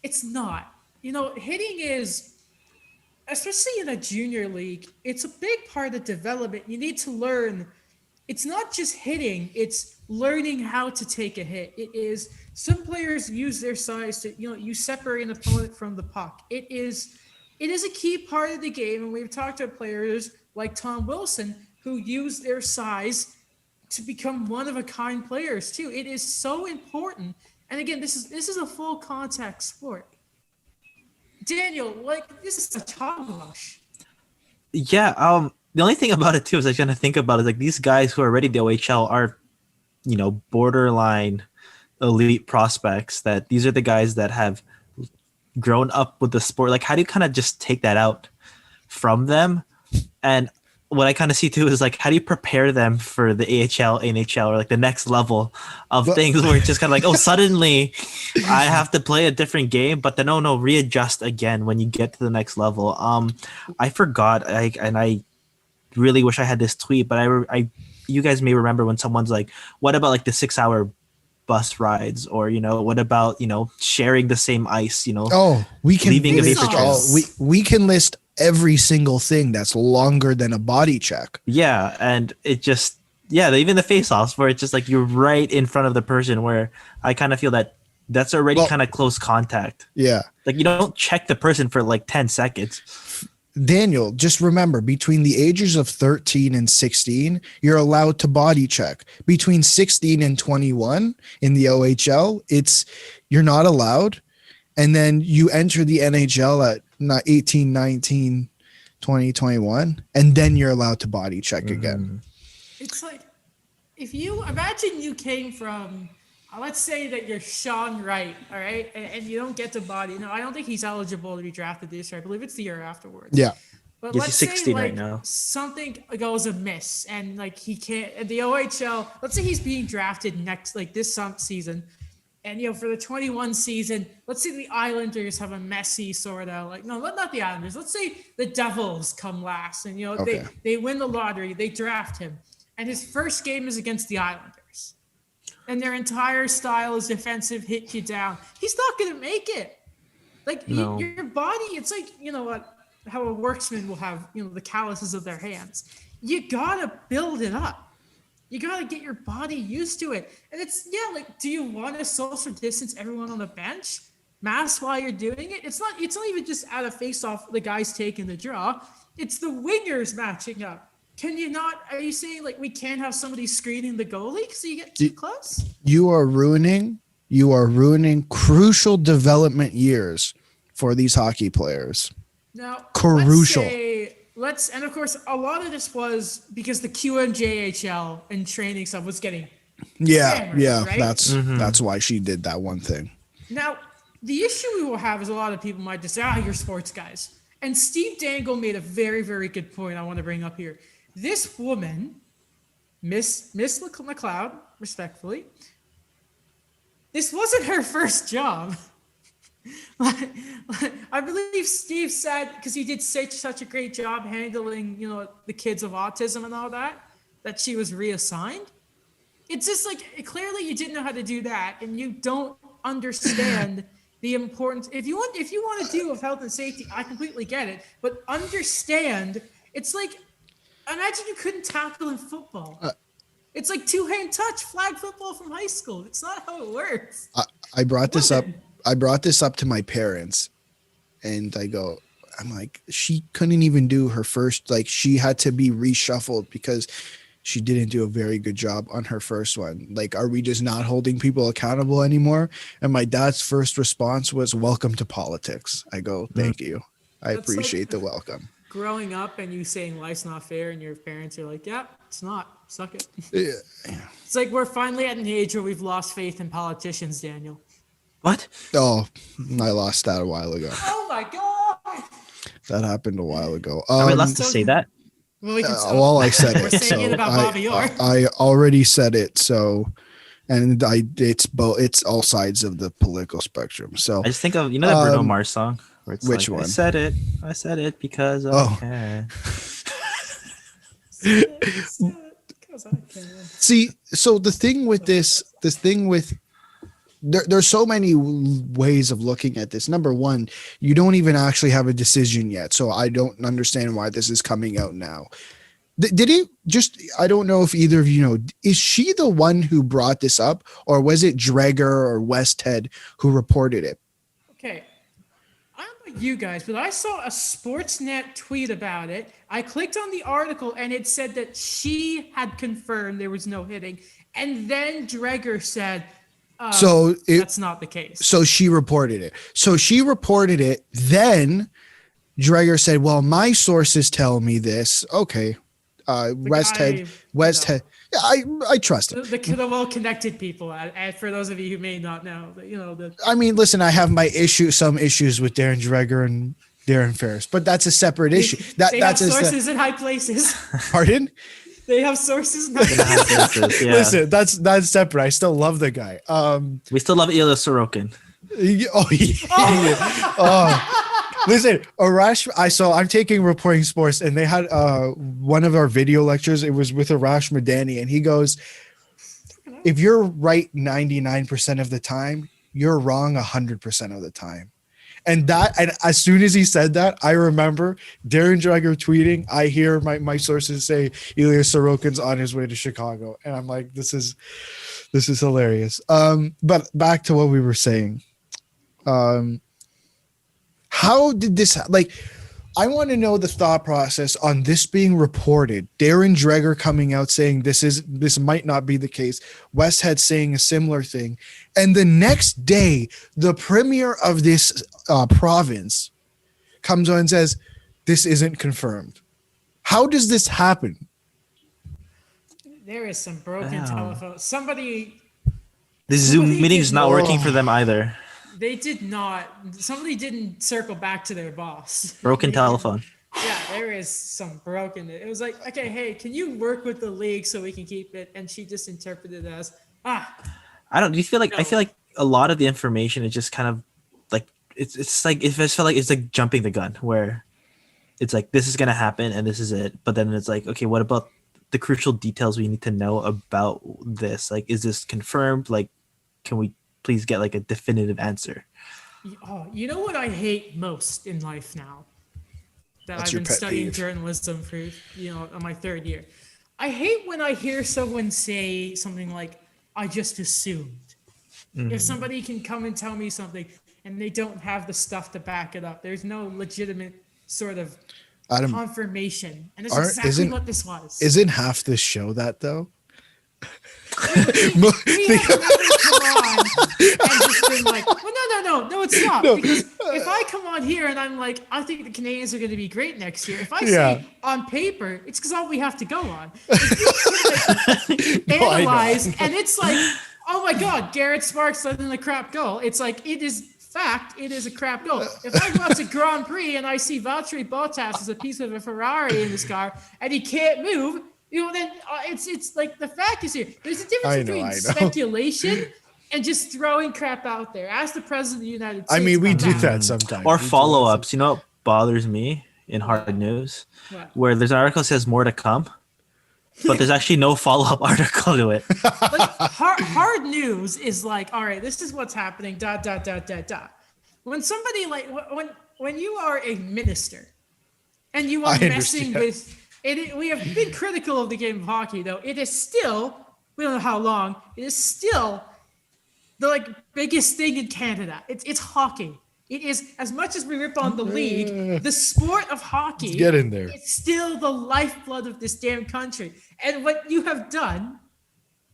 It's not. Hitting is, especially in a junior league, it's a big part of development. You need to learn. It's not just hitting, it's learning how to take a hit. It is, some players use their size to, you separate an opponent from the puck. It is a key part of the game. And we've talked to players like Tom Wilson who use their size to become one of a kind players too. It is so important. And again, this is a full contact sport. Daniel, this is a hogwash. Yeah. The only thing about it too is I kind of think about it, like these guys who are already the OHL are, borderline elite prospects. That these are the guys that have grown up with the sport. Like, how do you kind of just take that out from them? And what I kind of see too is like, how do you prepare them for the AHL, NHL, or like the next level of things where it's just kind of like, oh, suddenly I have to play a different game, but then readjust again when you get to the next level. I forgot, and I really wish I had this tweet, but I you guys may remember when someone's like, what about like the 6-hour bus rides, or what about sharing the same ice, Oh, we can leaving a list vapor trail. we can list every single thing that's longer than a body check. Yeah, and it just even the face-offs where it's just like you're right in front of the person, where I kind of feel that that's already kind of close contact. Yeah. Like you don't check the person for like 10 seconds. Daniel, just remember, between the ages of 13 and 16, you're allowed to body check. Between 16 and 21 in the OHL, you're not allowed. And then you enter the NHL at 18, 19, 20, 21, and then you're allowed to body check again. It's like, if you imagine you came from let's say that you're Sean Wright, all right, and you don't get the body. No, I don't think he's eligible to be drafted this year. I believe it's the year afterwards. Yeah. But Yes, he's let's say 16 right like now. something goes amiss and like he can't and the OHL, let's say he's being drafted next like this season. And for the 21 season, let's say the Islanders have a messy sort of like no, not the Islanders. Let's say the Devils come last and Okay. they win the lottery, they draft him. And his first game is against the Islanders. And their entire style is defensive, hit you down. He's not going to make it. Like No. your body, it's like, how a worksman will have, the calluses of their hands. You gotta build it up. You gotta get your body used to it. And it's, like, do you want to social distance everyone on the bench? Mask while you're doing it? It's not even just out of face-off, the guys taking the draw. It's the wingers matching up. Are you saying, like, we can't have somebody screening the goalie because you get too close? You are ruining crucial development years for these hockey players. Now, Crucial. And of course, a lot of this was because the QMJHL and training stuff was getting hammered, right? That's why she did that one thing. Now, the issue we will have is a lot of people might just say, you're sports guys. And Steve Dangle made a very, very good point I want to bring up here. This woman, Miss McLeod, respectfully, this wasn't her first job. I believe Steve said, because he did such a great job handling, the kids of autism and all that she was reassigned. It's just like, clearly you didn't know how to do that, and you don't understand the importance. If you want to deal with health and safety, I completely get it, but understand, it's like, imagine you couldn't tackle in football. It's like two-hand touch, flag football from high school. It's not how it works. I brought this up to my parents, and I'm like, she couldn't even do her first, like, she had to be reshuffled because she didn't do a very good job on her first one. Like, are we just not holding people accountable anymore? And my dad's first response was, welcome to politics. I go, thank you. I appreciate the welcome. Growing up and you saying life's not fair, and your parents are like, yeah, it's not. Suck it. Yeah. It's like we're finally at an age where we've lost faith in politicians, Daniel. What? Oh, I lost that a while ago. Oh my god! That happened a while ago. Are we allowed to say that? Well, we can I said it. We're saying it about Bobby Orr. I already said it. So, and it's all sides of the political spectrum. So I just think of that Bruno Mars song. Where it's which like, one? I said it because I can. See, so the thing with there's so many ways of looking at this. Number one, you don't even actually have a decision yet. So I don't understand why this is coming out now. Did he just, I don't know if either of you know, is she the one who brought this up, or was it Dreger or Westhead who reported it? Okay. I don't know you guys, but I saw a Sportsnet tweet about it. I clicked on the article and it said that she had confirmed there was no hitting. And then Dreger said, that's not the case. So she reported it. Then Dreger said, well, my sources tell me this. Okay. Westhead. Yeah, I trust him. The well-connected people. And for those of you who may not know, I mean, listen, I have some issues with Darren Dreger and Darren Ferris, but that's a separate issue. They have sources in high places. Pardon? They have sources in high places. Yeah. Listen, that's separate. I still love the guy. We still love Ilya Sorokin. Oh, yeah. Oh. Listen, I'm taking Reporting Sports, and they had one of our video lectures. It was with Arash Madani, and he goes, if you're right 99% of the time, you're wrong 100% of the time. And as soon as he said that, I remember Darren Dreger tweeting, I hear my sources say Ilya Sorokin's on his way to Chicago. And I'm like, this is hilarious. But back to what we were saying. How did this, I want to know the thought process on this being reported. Darren Dreger coming out saying this might not be the case. Westhead saying a similar thing. And the next day, the premier of this province comes on and says, this isn't confirmed. How does this happen? There is some broken telephone. Somebody The Zoom Somebody meeting's did not working for them either. They did not. Somebody didn't circle back to their boss. Broken They didn't. telephone. Yeah, there is some broken. It was like, okay, hey, can you work with the league so we can keep it? And she just interpreted it as, I don't. Do you feel like I No. feel like a lot of the information is just kind of like it's like it just felt like it's like jumping the gun where it's like this is gonna happen and this is it, but then it's like okay, what about the crucial details we need to know about this? Like, is this confirmed? Like, can we please get like a definitive answer? oh, you know what I hate most in life now? That What's I've your been pet studying peeve? journalism for, on my third year. I hate when I hear someone say something like, I just assumed. If somebody can come and tell me something and they don't have the stuff to back it up, there's no legitimate sort of Adam, confirmation. And that's aren't- exactly isn't- what this was. isn't half the show that though? We have never come on and just been like, well, no, it's not. No. Because if I come on here and I'm like, I think the Canadians are going to be great next year, if I Yeah. say on paper, it's because all we have to go on. If you No, I know. analyze, and it's like, oh my God, Garrett Sparks let in a crap goal. It's like, it is fact, it is a crap goal. If I watch a Grand Prix and I see Valtteri Bottas as a piece of a Ferrari in his car and he can't move, then it's like the fact is here. There's a difference I know, between I know. speculation and just throwing crap out there. Ask the president of the United States. I mean, we about do that sometimes. Or We do that follow ups. You know what bothers me in hard news? What? Where there's an article that says more to come, but there's actually no follow up article to it. Like hard news is like, all right, this is what's happening. Dot dot dot dot dot. When somebody like when you are a minister and you are I messing understand. with it, we have been critical of the game of hockey, though. It is still, we don't know how long, it is still the like biggest thing in Canada. It's hockey. It is, as much as we rip on the league, the sport of hockey. Let's get in there. It's still the lifeblood of this damn country. And what you have done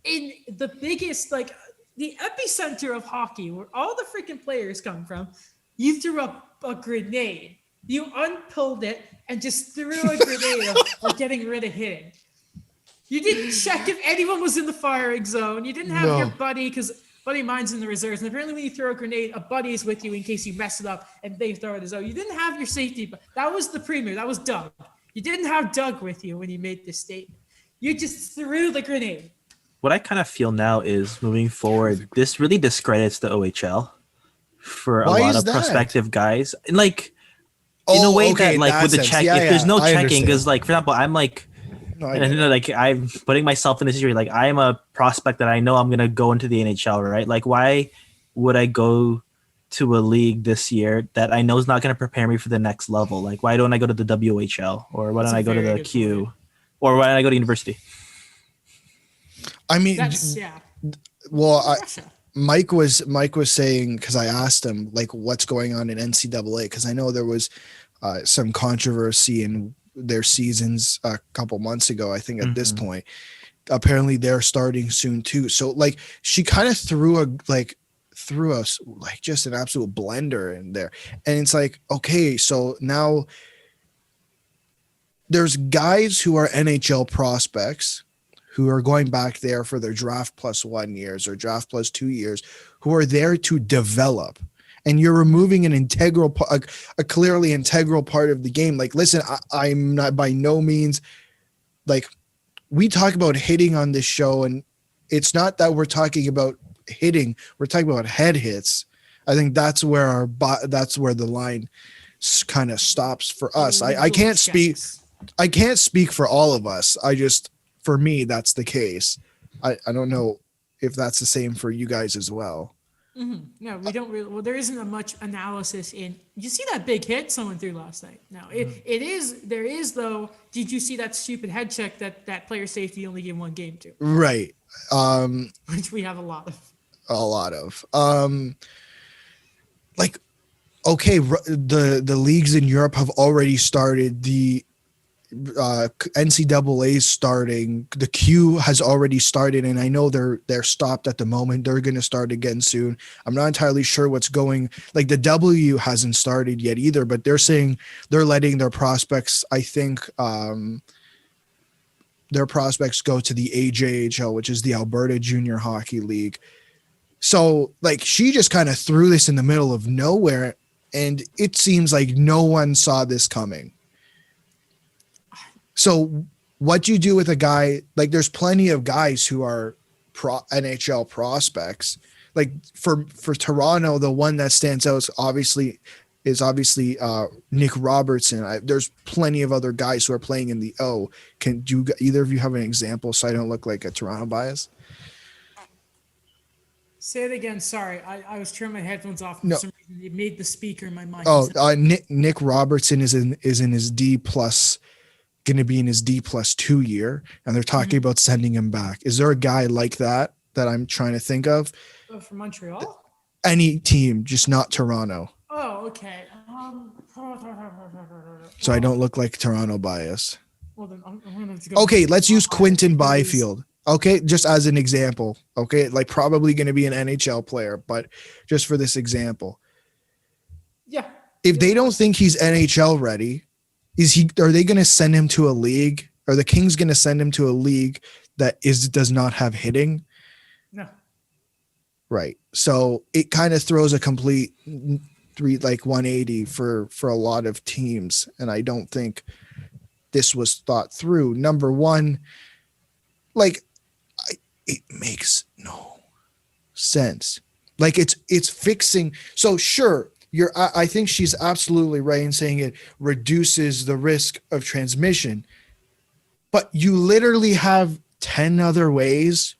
in the biggest, like the epicenter of hockey, where all the freaking players come from, you threw up a grenade. You unpulled it and just threw a grenade of getting rid of hitting. You didn't check if anyone was in the firing zone. You didn't have No. your buddy, because buddy mine's in the reserves. And apparently when you throw a grenade, a buddy is with you in case you mess it up and they throw it as well. You didn't have your safety, but that was the premier. That was Doug. You didn't have Doug with you when you made this statement. You just threw the grenade. What I kind of feel now is moving forward, this really discredits the OHL for a Why lot is of that? prospective guys. And like, in a way okay, that like that with the sense. check, Yeah, if there's no I checking, understand. because like, for example, I'm like, No, I and get you it. know, like I'm putting myself in this situation. Like I am a prospect that I know I'm gonna go into the NHL, right? Like why would I go to a league this year that I know is not gonna prepare me for the next level? Like why don't I go to the WHL, or why That's don't a I go to very the good Q, point. or why don't I go to university? I mean, That's, yeah. well, Russia. Mike was saying, because I asked him like what's going on in NCAA, because I know there was some controversy in their seasons a couple months ago. I think at this point, apparently they're starting soon too. So like she kind of threw us like just an absolute blender in there, and it's like, okay, so now there's guys who are NHL prospects who are going back there for their draft plus 1 years or draft plus 2 years, who are there to develop. And you're removing an integral, a clearly integral part of the game. Like, listen, I'm not by no means like, we talk about hitting on this show, and it's not that we're talking about hitting. We're talking about head hits. I think that's where that's where the line kind of stops for us. I can't speak. I can't speak for all of us. For me, that's the case. I don't know if that's the same for you guys as well. No, we don't really. Well, there isn't a much analysis in. You see that big hit someone threw last night? No, it is. There is though. Did you see that stupid head check that player safety only gave one game to? Right. Which we have a lot of. A lot of. Like, okay, the leagues in Europe have already started. The NCAA starting, the Q has already started, and I know they're stopped at the moment. They're going to start again soon. I'm not entirely sure what's going. Like the W hasn't started yet either, but they're saying they're letting their prospects. I think their prospects go to the AJHL, which is the Alberta Junior Hockey League. So like she just kind of threw this in the middle of nowhere, and it seems like no one saw this coming. So what do you do with a guy like there's plenty of guys who are NHL prospects. Like for Toronto, the one that stands out is obviously Nick Robertson. There's plenty of other guys who are playing in the O. Do either of you have an example so I don't look like a Toronto bias? Say it again. Sorry, I was turning my headphones off. No. For some reason, it made the speaker in my mic. Oh, Nick Robertson is in his D plus, going to be in his D plus 2 year, and they're talking about sending him back. Is there a guy like that I'm trying to think of? From Montreal? Any team, just not Toronto. Oh, okay. So I don't look like Toronto bias. Well, then I'm gonna have to go. Okay, let's use Quinton Byfield. Okay, just as an example. Okay, like probably going to be an NHL player, but just for this example. Yeah. If they don't think he's NHL ready, are they going to send him to a league? Are the Kings going to send him to a league that does not have hitting? No. Right. So it kind of throws a complete 180 for a lot of teams, and I don't think this was thought through. Number one, it makes no sense. Like it's fixing. So sure, I think she's absolutely right in saying it reduces the risk of transmission, but you literally have 10 other ways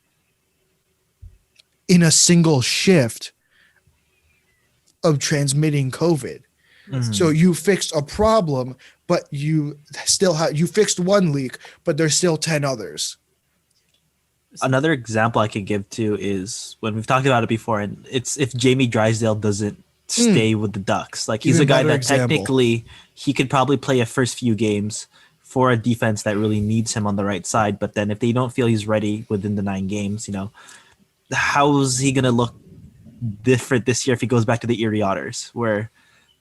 in a single shift of transmitting COVID. Mhm. So you fixed a problem, but you fixed one leak, but there's still 10 others. Another example I could give too is when we've talked about it before, and it's if Jamie Drysdale doesn't stay with the Ducks. Like he's Even a guy better that example. technically he could probably play a first few games for a defense that really needs him on the right side. But then if they don't feel he's ready within the 9 games, how is he gonna look different this year if he goes back to the Erie Otters, where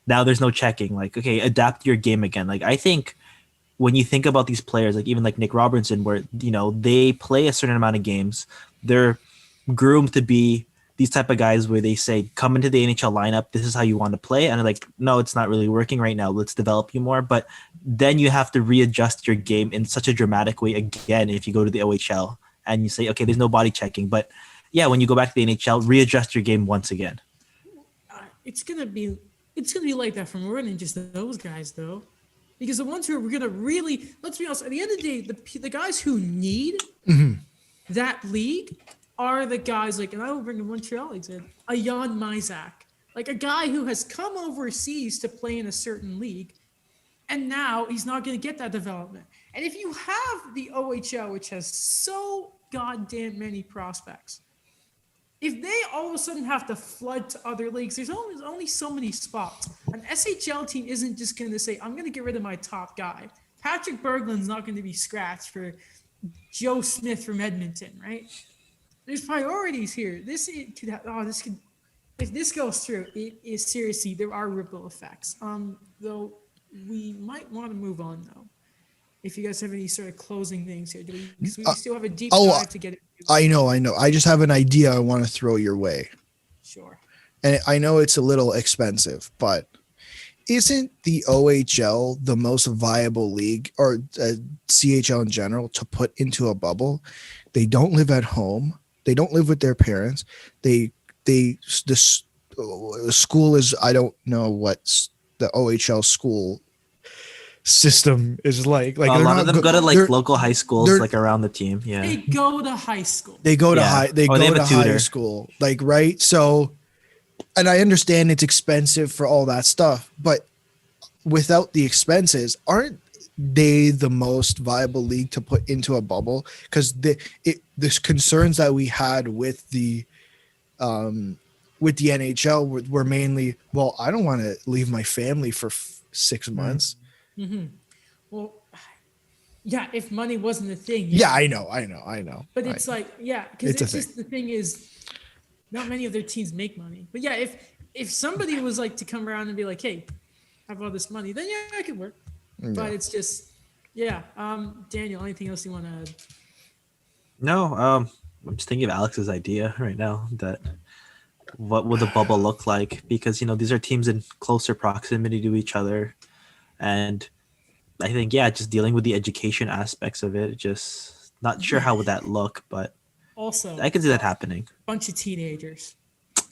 now there's no checking? Like, okay, adapt your game again. Like I think when you think about these players, like even like Nick Robertson, where they play a certain amount of games, they're groomed to be these type of guys where they say, come into the NHL lineup, this is how you want to play, and they're like, no, it's not really working right now, let's develop you more. But then you have to readjust your game in such a dramatic way again if you go to the OHL and you say, okay, there's no body checking, but yeah, when you go back to the NHL, readjust your game once again. It's gonna be like that for more than just those guys, though. Because the ones who are going to really, let's be honest, at the end of the day, the guys who need that league are the guys like, and I will bring to Montreal example, a Jan Mysak, like a guy who has come overseas to play in a certain league, and now he's not going to get that development. And if you have the OHL, which has so goddamn many prospects, if they all of a sudden have to flood to other leagues, there's only so many spots. An SHL team isn't just going to say, I'm going to get rid of my top guy. Patrick Berglund's not going to be scratched for Joe Smith from Edmonton, right? There's priorities here. If this goes through, it is seriously, there are ripple effects. Though we might want to move on, though. If you guys have any sort of closing things here, because we still have a deep dive to get into. I know. I just have an idea I want to throw your way. Sure. And I know it's a little expensive, but isn't the OHL the most viable league, or CHL in general, to put into a bubble? They don't live at home. They don't live with their parents. The school is, I don't know what the OHL school system is like. Like a lot of them go to like local high schools, like around the team. Yeah, they go to high school. They go to high. They go to high school. Like, right. So, and I understand it's expensive for all that stuff, but without the expenses, aren't they the most viable league to put into a bubble? Because the concerns that we had with the NHL were mainly, well, I don't want to leave my family for 6 months. Mm-hmm. Well, yeah, if money wasn't a thing. Yeah, I know. But it's like, yeah, because it's just the thing is, not many of their teams make money. But yeah, if somebody was like to come around and be like, hey, I have all this money, then yeah, I could work. Yeah. But it's just, yeah. Daniel, anything else you want to add? No, I'm just thinking of Alex's idea right now that what would the bubble look like? Because these are teams in closer proximity to each other, and I think just dealing with the education aspects of it. Just not sure how would that look, but Also, I can see that happening. bunch of teenagers.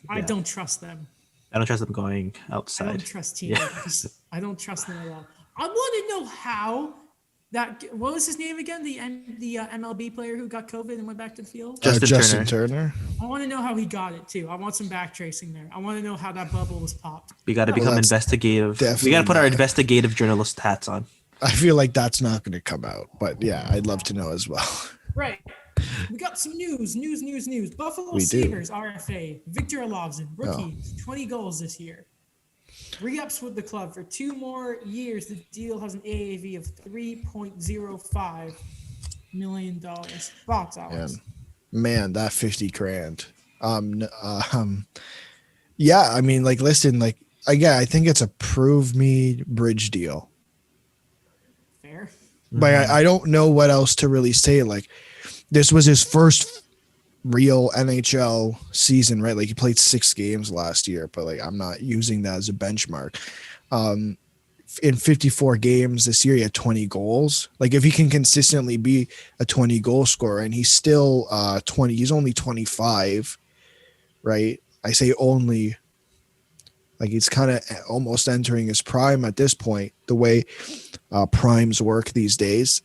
I Yeah. don't trust them. I don't trust them going I outside. don't trust Yeah. teenagers. I don't trust them at all. I want to know how what was his name again? The MLB player who got COVID and went back to the field. Justin Turner. I want to know how he got it too. I want some back tracing there. I want to know how that bubble was popped. We got to become that's investigative. We got to definitely put our not. investigative journalist hats on. I feel like that's not going to come out, but yeah, I'd love to know as well. Right. We got some news. Buffalo We do. Sabres RFA. Victor Alovzin, rookie, 20 goals this year. Re-ups with the club for 2 more years. The deal has an AAV of $3.05 million. Box office. Man, that 50 grand. Yeah, I mean, like, listen, like, again, I think it's a prove me bridge deal. Fair. But I don't know what else to really say. Like, this was his first real NHL season, right? Like, he played 6 games last year, but like, I'm not using that as a benchmark. In 54 games this year, he had 20 goals. Like, if he can consistently be a 20 goal scorer, and he's still 20, he's only 25, right? I say only, like, he's kind of almost entering his prime at this point, the way primes work these days.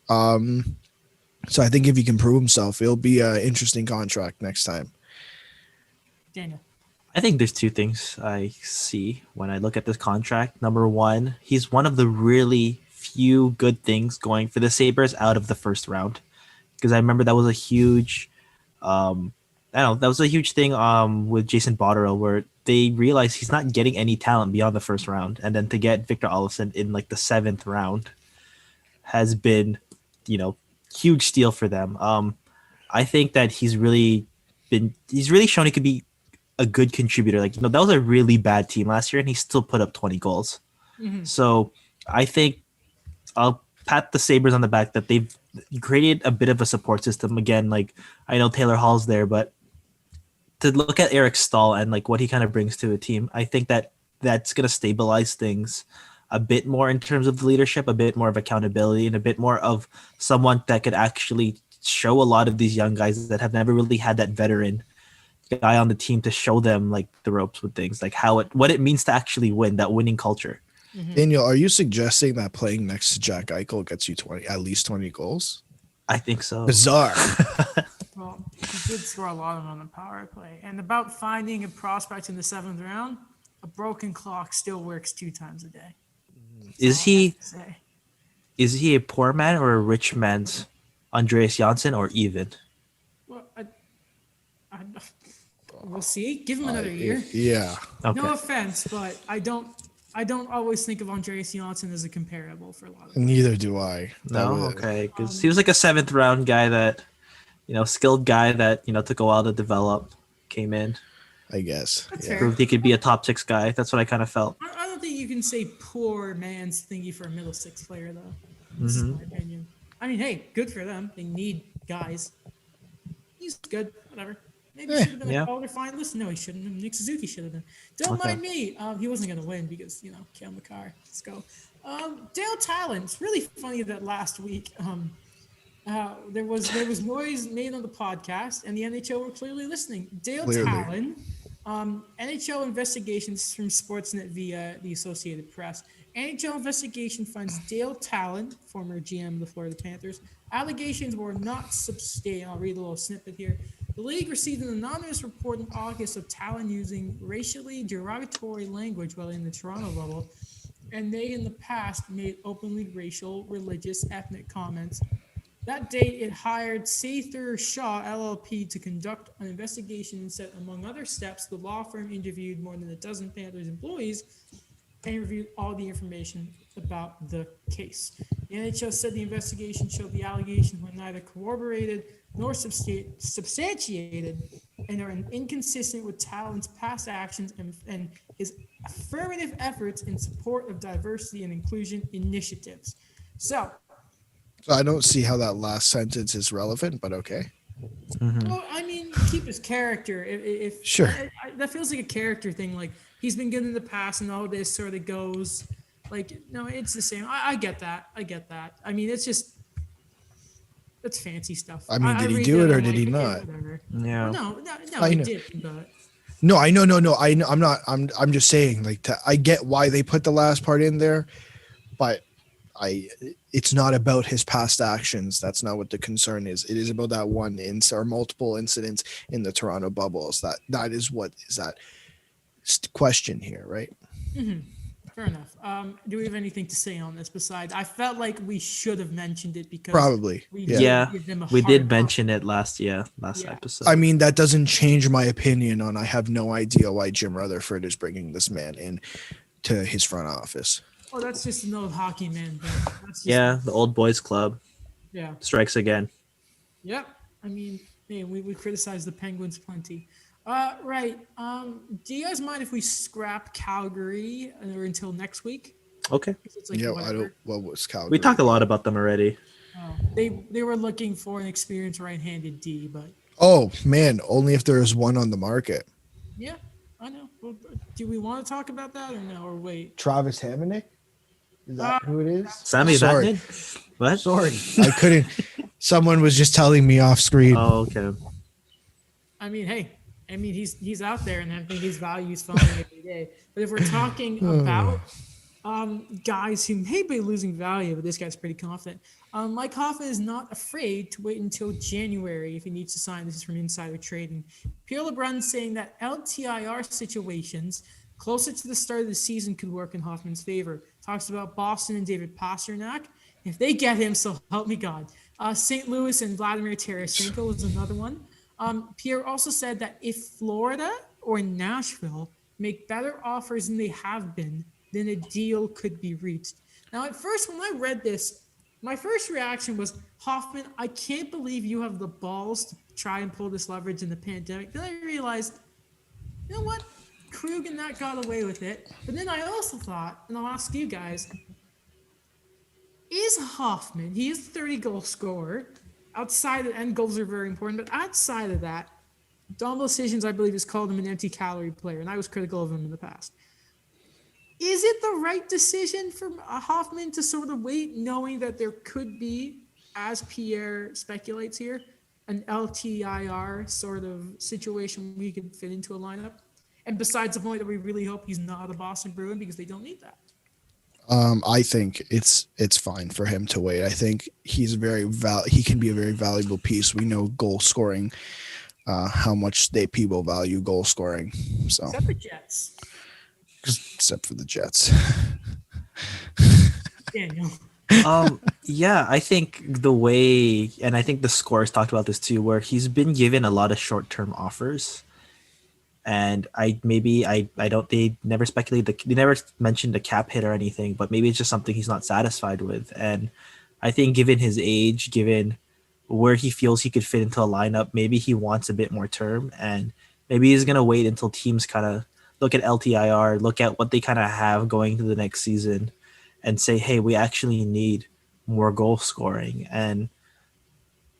So I think if he can prove himself, it'll be an interesting contract next time. Daniel. I think there's 2 things I see when I look at this contract. Number one, he's one of the really few good things going for the Sabres out of the first round. Because I remember that was a huge, that was a huge thing with Jason Botterill, where they realized he's not getting any talent beyond the first round. And then to get Victor Olofsson in like the 7th round has been, huge steal for them. I think that he's really shown he could be a good contributor. Like, that was a really bad team last year, and he still put up 20 goals. Mm-hmm. So I think I'll pat the Sabres on the back that they've created a bit of a support system. Again, like, I know Taylor Hall's there, but to look at Eric Stahl and like what he kind of brings to a team, I think that that's going to stabilize things a bit more in terms of the leadership, a bit more of accountability, and a bit more of someone that could actually show a lot of these young guys that have never really had that veteran guy on the team to show them like the ropes with things, like what it means to actually win, that winning culture. Mm-hmm. Daniel, are you suggesting that playing next to Jack Eichel gets you at least 20 goals? I think so. Bizarre. Well, he did score a lot of them on the power play. And about finding a prospect in the 7th round, a broken clock still works 2 times a day. Is he a poor man or a rich man's Andreas Janssen, or even? Well, we'll see. Give him another year. Yeah. Okay. No offense, but I don't always think of Andreas Janssen as a comparable for a lot of them. Neither do I. No, okay, because he was like a 7th round guy that, skilled guy that took a while to develop, came in, I guess. That's Yeah. fair. proved he could be a top 6 guy. That's what I kind of felt. I don't think you can say poor man's thingy for a middle 6 player, though. This is my opinion. I mean, hey, good for them. They need guys. He's good. Whatever. Maybe he should have been yeah. a Calder finalist. No, he shouldn't have. Nick Suzuki should have been. Don't Okay. mind me. He wasn't going to win because, Cale Makar. Let's go. Dale Talon. It's really funny that last week there was noise made on the podcast, and the NHL were clearly listening. Dale Talon, NHL investigations from Sportsnet via the Associated Press. NHL investigation finds Dale Talon, former GM of the Florida Panthers, allegations were not substantiated. I'll read a little snippet here. The league received an anonymous report in August of Talon using racially derogatory language while in the Toronto bubble, and they in the past made openly racial, religious, ethnic comments. That date, it hired Sather Shaw LLP to conduct an investigation and said, among other steps, the law firm interviewed more than a dozen Panthers employees and reviewed all the information about the case. The NHL said the investigation showed the allegations were neither corroborated nor substantiated and are inconsistent with Talon's past actions and his affirmative efforts in support of diversity and inclusion initiatives. So I don't see how that last sentence is relevant, but okay. Mhm. Well, I mean, keep his character. If Sure. that feels like a character thing. Like he's been good in the past, and all this sort of goes. Like no, it's the same. I get that. I get that. I mean, it's just that's fancy stuff. I mean, I did he read do that. it or I'm did like, he okay, not? whatever. Well, Yeah. no, I he know. didn't. But No, I know, no. I know. I'm not. I'm just saying. Like, I get why they put the last part in there, but it's not about his past actions. That's not what the concern is. It is about that one or multiple incidents in the Toronto bubbles. That is what is that question here, right? fair enough. Do we have anything to say on this besides? I felt like we should have mentioned it because Probably. we Yeah. did Yeah, give them a we hard did mention it last Yeah. episode. I mean, that doesn't change my opinion on. I have no idea why Jim Rutherford is bringing this man in to his front office. Oh, that's just an old hockey man thing. That's just, Yeah, the old boys club yeah. strikes again. Yep. I mean, hey, we criticize the Penguins plenty. Right. Do you guys mind if we scrap Calgary or until next week? Okay, 'Cause it's like Yeah, I whatever. don't. What was Calgary? we talked a lot about them already. Oh, they were looking for an experienced right-handed D, but Oh man, only if there is one on the market. yeah, I know. Well, do we want to talk about that or no? Or wait? Travis Hamonic? Is that who it is? Sammy Sorry. Vatanen? What? Sorry, I couldn't. Someone was just telling me off screen. Oh, okay. I mean, hey, I mean he's out there, and I think his value is falling every day. But if we're talking about guys who may be losing value, but this guy's pretty confident. Mike Hoffman is not afraid to wait until January if he needs to sign. This is from Insider Trading. Pierre LeBrun saying that LTIR situations closer to the start of the season could work in Hoffman's favor. Talks about Boston and David Pasternak. If they get him, so help me God. St. Louis and Vladimir Tarasenko is another one. Pierre also said that if Florida or Nashville make better offers than they have been, then a deal could be reached. Now, at first, when I read this, my first reaction was, Hoffman, I can't believe you have the balls to try and pull this leverage in the pandemic. Then I realized, you know what? Krug and that got away with it. But then I also thought, and I'll ask you guys, is Hoffman, he is a 30-goal scorer. Outside of, and goals are very important, but outside of that, Don Decisions, I believe, has called him an empty calorie player, and I was critical of him in the past. Is it the right decision for Hoffman to sort of wait, knowing that there could be, as Pierre speculates here, an LTIR sort of situation where he could fit into a lineup? And besides the point that we really hope he's not a Boston Bruin because they don't need that. I think it's fine for him to wait. I think he's he can be a very valuable piece. We know goal scoring, how much people value goal scoring. So Except the Jets. except for the Jets. Daniel. Yeah, I think the way, and I think the scores talked about this too, where he's been given a lot of short-term offers, and I don't, they never speculated, they never mentioned a cap hit or anything, but maybe it's just something he's not satisfied with. And I think given his age, given where he feels he could fit into a lineup, maybe he wants a bit more term, and maybe he's gonna wait until teams kind of look at LTIR, look at what they kind of have going to the next season, and say, hey, we actually need more goal scoring. And,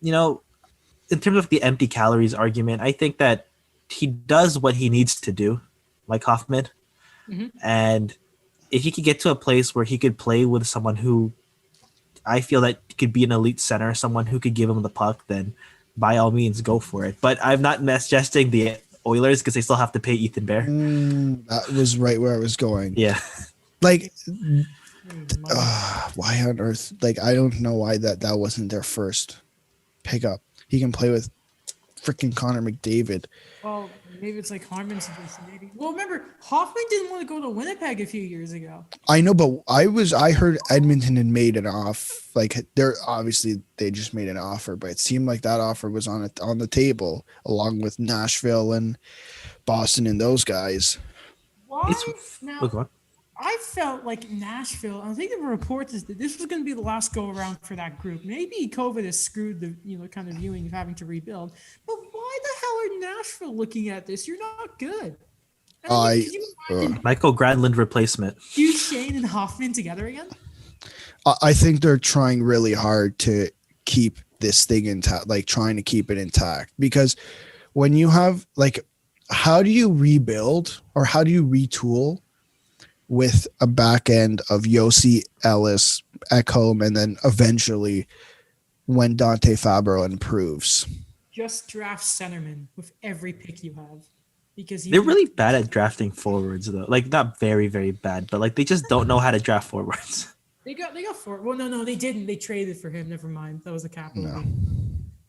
you know, in terms of the empty calories argument, I think that he does what he needs to do, like Hoffman. And if he could get to a place where he could play with someone who I feel that could be an elite center, someone who could give him the puck, then by all means go for it. But I'm not suggesting the Oilers because they still have to pay Ethan Bear. That was right where I was going. Yeah. Like, why on earth? Like, I don't know why that wasn't their first pickup. He can play with freaking Connor McDavid. Well, maybe it's like Harman's suggestion. Maybe. Well, remember, Hoffman didn't want to go to Winnipeg a few years ago. I know, but I heard Edmonton had made an offer. Like, they just made an offer, but it seemed like that offer was on the table along with Nashville and Boston and those guys. Why? Oh, go Now, on. I felt like Nashville. I think the report is that this was going to be the last go around for that group. Maybe COVID has screwed the kind of viewing of having to rebuild. But why the hell are Nashville looking at this? You're not good. And I mean, could you imagine Michael Gradlund replacement. Duchesne and Hoffman together again? I think they're trying really hard to keep this thing intact, like trying to keep it intact. Because when you have like, how do you rebuild or how do you retool with a back end of Yossi, Ellis, Ekholm, and then eventually when Dante Fabro improves? Just draft centerman with every pick you have, because They're really bad at drafting forwards though. Like not very, very bad, but like they just don't know how to draft forwards. They got four. Well, no, they didn't. They traded for him. Never mind. That was the capital. No.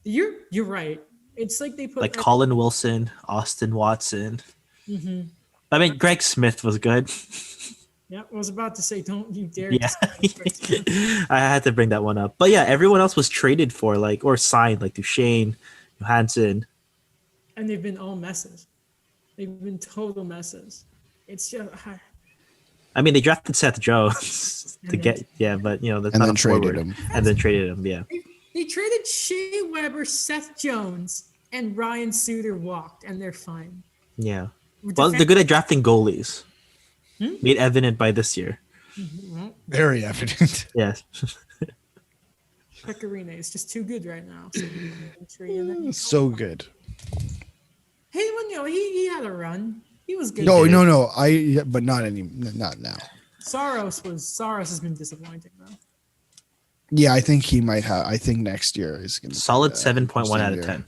You're right. It's like they put Like Colin Wilson, Austin Watson. Mm-hmm. I mean, Greg Smith was good. Yeah, I was about to say, don't you dare. Yeah, I had to bring that one up. But yeah, everyone else was traded for like or signed like Duchesne, Johansson. And they've been all messes. They've been total messes. It's just. I mean, they drafted Seth Jones to get but you know that's and not then a forward. traded him. And then traded him. Yeah. They traded Shea Weber, Seth Jones, and Ryan Suter walked, and they're fine. Yeah. Well, they're good at drafting goalies. Made evident by this year. Very evident. Yes. Pecorino is just too good right now. So good. Hey, well, he had a run. He was good. No. But not now. Saros has been disappointing though. Yeah, I think he might have. I think next year is going to solid 7.1 out of 10.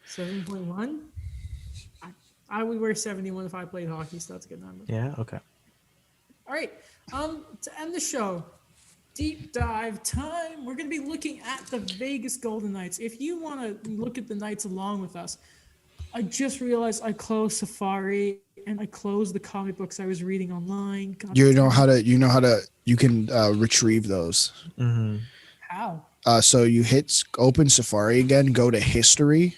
7.1. I would wear 71 if I played hockey, so that's a good number. Yeah. Okay. All right. To end the show, deep dive time. We're going to be looking at the Vegas Golden Knights. If you want to look at the Knights along with us, I just realized I closed Safari and I closed the comic books I was reading online. God, You can retrieve those. Mm-hmm. How? So you hit open Safari again, go to history,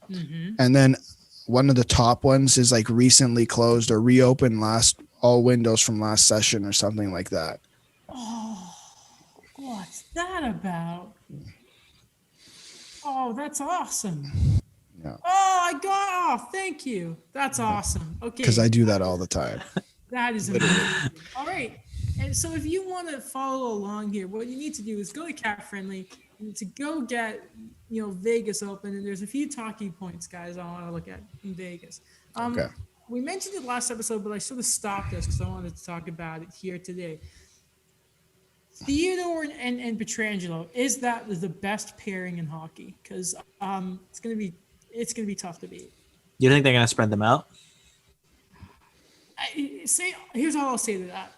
and then one of the top ones is like recently closed or reopened all windows from last session or something like that. Oh, what's that about? Oh, that's awesome. Yeah. Oh, thank you. That's awesome. Okay. Because I do that all the time. That is amazing. All right. And so if you want to follow along here, what you need to do is go to Cap Friendly and to go get, Vegas open. And there's a few talking points, guys, I want to look at in Vegas. Okay. We mentioned it last episode, but I sort of stopped us because I wanted to talk about it here today. Theodore and Pietrangelo, is that the best pairing in hockey? Because it's gonna be tough to beat. You think they're gonna spread them out? Here's all I'll say to that: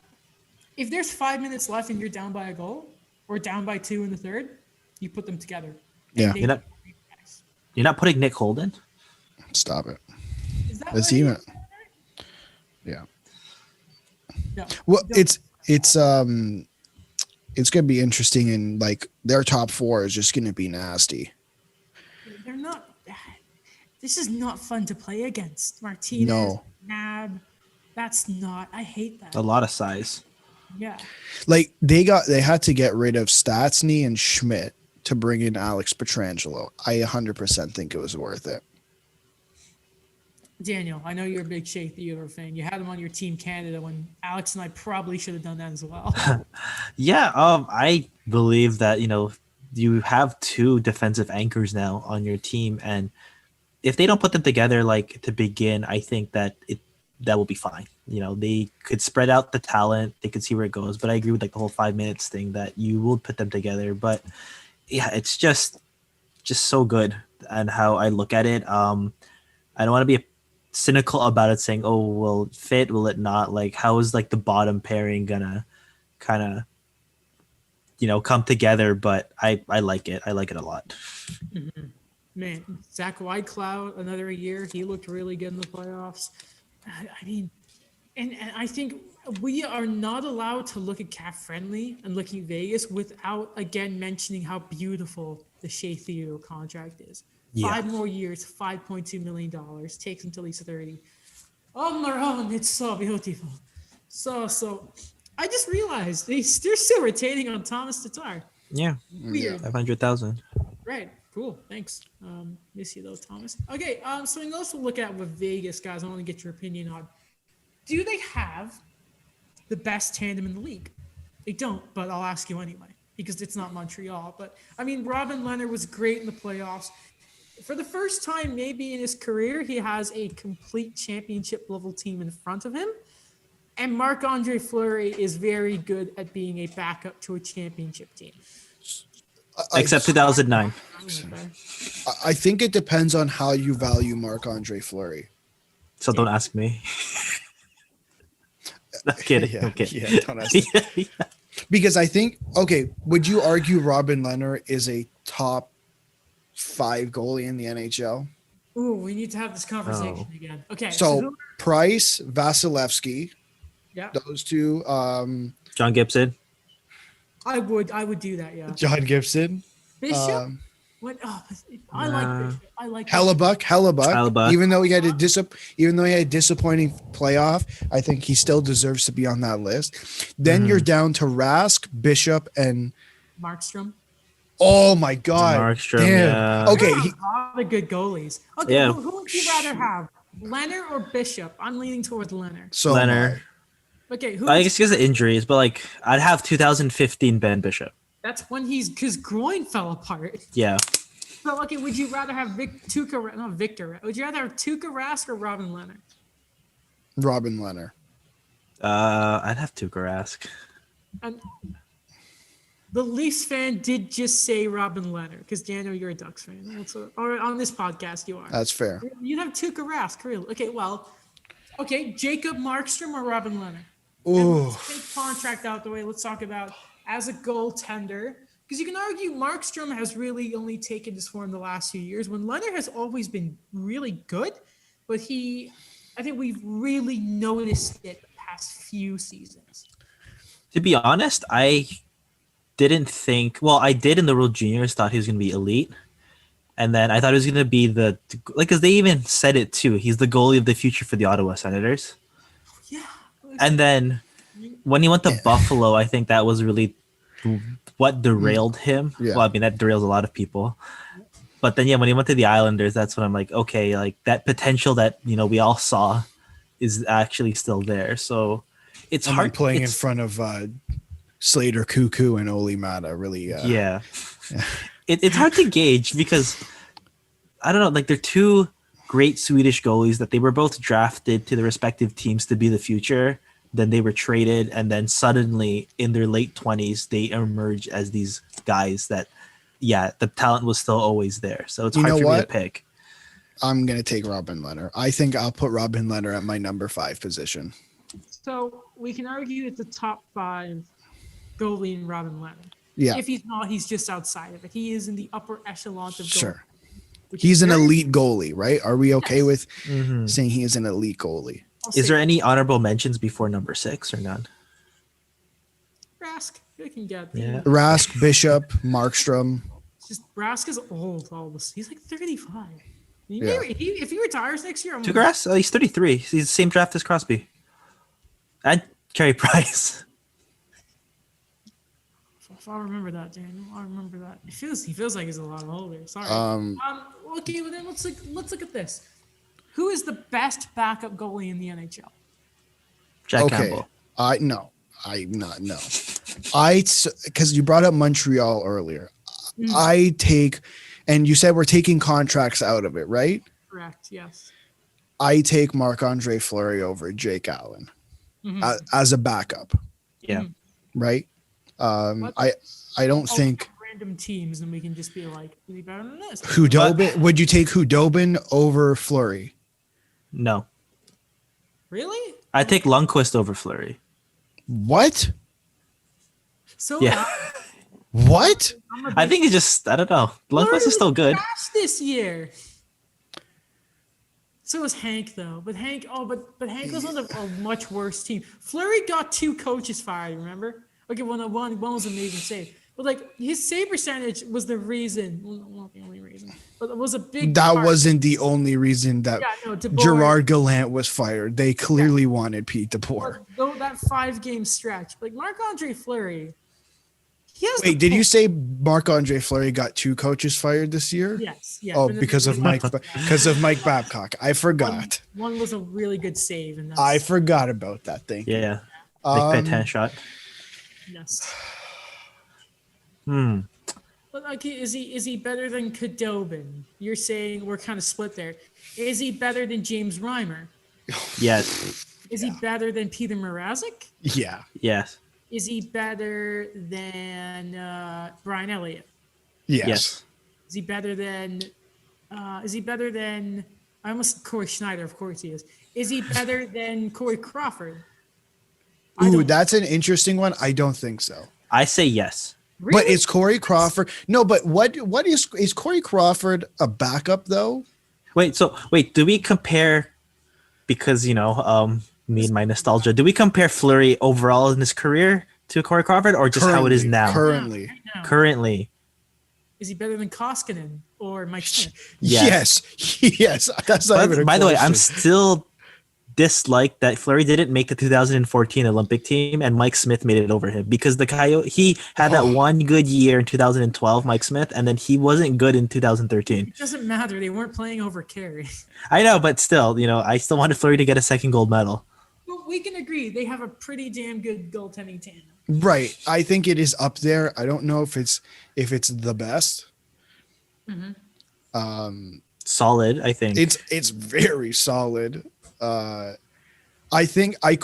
if there's 5 minutes left and you're down by a goal or down by 2 in the third, you put them together. Yeah. You're not putting Nick Holden? Stop it. Is that Let's right? even. Yeah. No. Well, it's gonna be interesting, and like their top four is just gonna be nasty. They're not. This is not fun to play against. Martinez, No. Nab. That's not. I hate that. A lot of size. Yeah. Like they had to get rid of Stastny and Schmidt to bring in Alex Pietrangelo. I 100% think it was worth it. Daniel, I know you're a big Shea Theodore fan. You had him on your Team Canada when Alex and I probably should have done that as well. Yeah, I believe that, you have two defensive anchors now on your team, and if they don't put them together like to begin, I think that will be fine. They could spread out the talent, they could see where it goes, but I agree with like the whole 5 minutes thing that you will put them together. But yeah, it's just so good and how I look at it. I don't want to be cynical about it saying, oh, will it fit, will it not? Like, how is like the bottom pairing gonna kind of come together? But I like it. I like it a lot. Mm-hmm. Man, Zach Whitecloud, another year, he looked really good in the playoffs. I mean, and I think we are not allowed to look at Cap Friendly and looking at Vegas without again mentioning how beautiful the Shea Theodore contract is. Yeah. 5 more years, $5.2 million, takes until he's 30. Oh, Maron, it's so beautiful. So I just realized they're still retaining on Thomas Tatar. Yeah. Weird. 500,000. Right. Cool. Thanks. Miss you though, Thomas. Okay. Something else we'll look at with Vegas, guys. I want to get your opinion on. Do they have the best tandem in the league? They don't, but I'll ask you anyway. because it's not Montreal. But I mean, Robin Leonard was great in the playoffs. For the first time, maybe in his career, he has a complete championship level team in front of him. And Marc-Andre Fleury is very good at being a backup to a championship team. Except 2009. I think it depends on how you value Marc-Andre Fleury. So don't ask me. Not kidding. Yeah, I'm kidding. yeah, don't ask me. Because I think, okay, would you argue Robin Leonard is a top 5 goalie in the NHL? Ooh, we need to have this conversation Oh. again. Okay. So Price, Vasilevsky, yeah, those two, John Gibson. I would do that. Yeah. John Gibson, Bishop. What? Oh, I like Bishop. I like Bishop. Hellebuck. Even though he had a disappointing playoff, I think he still deserves to be on that list. Then you're down to Rask, Bishop, and Markstrom. oh my god, Markstrom, damn. yeah. Okay, A lot of good goalies. Okay, Yeah. who would you rather have, Leonard or Bishop? I'm leaning towards Leonard. so Leonard. Okay, who? I guess because of injuries, but like I'd have 2015 Ben Bishop. That's when his groin fell apart. Yeah. So okay, would you rather have Victor? Would you rather have Tuukka Rask or Robin Leonard? Robin Leonard. I'd have Tuukka Rask. And the Leafs fan did just say Robin Leonard because Daniel, you're a Ducks fan. Or on this podcast, you are. That's fair. You'd have Tuukka Rask, really. Okay, Jacob Markstrom or Robin Leonard? Ooh. Let's take contract out the way. Let's talk about as a goaltender. Because you can argue Markstrom has really only taken his form the last few years when Leonard has always been really good. But I think we've really noticed it the past few seasons. To be honest, I didn't think. Well, I did in the World Juniors. Thought he was going to be elite, and then I thought he was going to be because they even said it too. He's the goalie of the future for the Ottawa Senators. Yeah. And then when he went to Buffalo, I think that was really what derailed him. Yeah. Well, I mean that derails a lot of people. But then when he went to the Islanders, that's when I'm like, okay, like that potential that we all saw is actually still there. So it's And hard playing in front of Slater, Cuckoo, and Oli Mata. Really, yeah. It's hard to gauge because I don't know. Like they're two great Swedish goalies that they were both drafted to the respective teams to be the future. Then they were traded, and then suddenly in their late 20s, they emerge as these guys that, the talent was still always there. So it's hard for me to pick. I'm gonna take Robin Leonard. I think I'll put Robin Leonard at my number 5 position. So we can argue it's the top 5 goalie in Robin Leonard. Yeah, If he's not, he's just outside of it. He is in the upper echelon of goalie. sure. which He's is an very- elite goalie, right? Are we okay Yes. with Mhm. saying he is an elite goalie? I'll Is say there any honorable mentions before number 6 or none? Rask? You can get. Yeah. Rask, Bishop, Markstrom. It's just Rask is old. All this. He's like 35. Yeah. If he retires next year, I'm Tuukka Rask? Oh, he's 33. He's the same draft as Crosby. And Carey Price. If I remember that, Daniel, I remember that. He feels like he's a lot older. Sorry. Okay, well then let's look at this. Who is the best backup goalie in the NHL? Jack Okay. Campbell. I'm not. No. Because you brought up Montreal earlier. I take, and you said we're taking contracts out of it, right? Correct. Yes. I take Marc-Andre Fleury over Jake Allen as a backup, Yeah. right? What? I don't Oh, think random teams, and we can just be like, is he better than this? Hudobin. Would you take Hudobin over Fleury? No. Really? I take Lundqvist over Fleury. What? So Yeah. What? I think it's just, I don't know. Lundqvist is still good. Trash this year. So is Hank though, but Hank was on a much worse team. Fleury got 2 coaches fired. Remember? Okay, one was an amazing save, but like his save percentage was the reason, well, not the only reason, but it was a big. That part. wasn't the only reason that DeBoer. Gerard Gallant was fired. They clearly wanted Pete DeBoer. Though that 5-game stretch, like Marc-Andre Fleury, he has. Wait, did you say Marc-Andre Fleury got 2 coaches fired this year? Yes. Oh, but because of Mike Babcock. I forgot. One was a really good save, and that's, I forgot about that thing. Yeah. Big Pantene shot. yes. Hmm. But like, is he better than Kadobin? You're saying we're kind of split there. Is he better than James Reimer? Yes. Is he better than Peter Mrazek? Yeah. Yes. Is he better than Brian Elliott? Yes. Yes. Is he better than? Is he better than? I almost said Corey Schneider. Of course he is. Is he better than Corey Crawford? I Ooh, don't that's an interesting one. I don't think so. I say yes. But really. is Corey Crawford? No, but what is Corey Crawford a backup though? Wait, do we compare because me and my nostalgia, do we compare Fleury overall in his career to Corey Crawford or just how it is Currently, now? currently. Right now. Currently, Is he better than Koskinen or Mike Smith? yes. Yes. That's not even But a by the way, I'm question. still disliked that Fleury didn't make the 2014 Olympic team and Mike Smith made it over him because the Coyote he had that Oh. one good year in 2012, Mike Smith, and then he wasn't good in 2013. It doesn't matter. They weren't playing over Carey. I know, but still, I still wanted Fleury to get a second gold medal. But we can agree they have a pretty damn good goaltending tandem. Right. I think it is up there. I don't know if it's the best. Solid, I think. It's very solid. I think I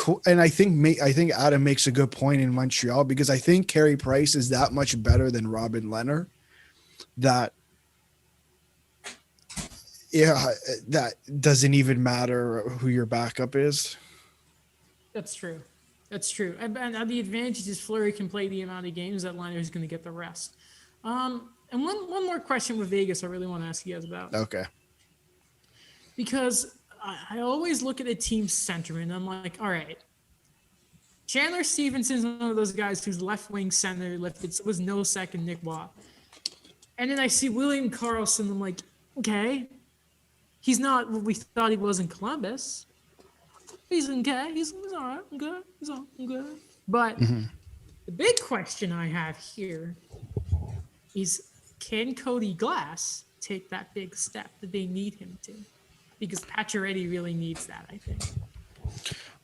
think Adam makes a good point in Montreal because I think Carey Price is that much better than Robin Leonard that that doesn't even matter who your backup is. That's true. That's true. And the advantage is Fleury can play the amount of games that Liner is going to get the rest. And one more question with Vegas I really want to ask you guys about. Okay. Because I always look at a team sentiment and I'm like, all right, Chandler Stevenson's one of those guys who's left wing center lifted, so was no second Nick Watt. And then I see William Karlsson, I'm like, okay, he's not what we thought he was in Columbus. He's okay. He's all right. I'm good. I'm good. But the big question I have here is, can Cody Glass take that big step that they need him to? Because Pacioretty really needs that, I think.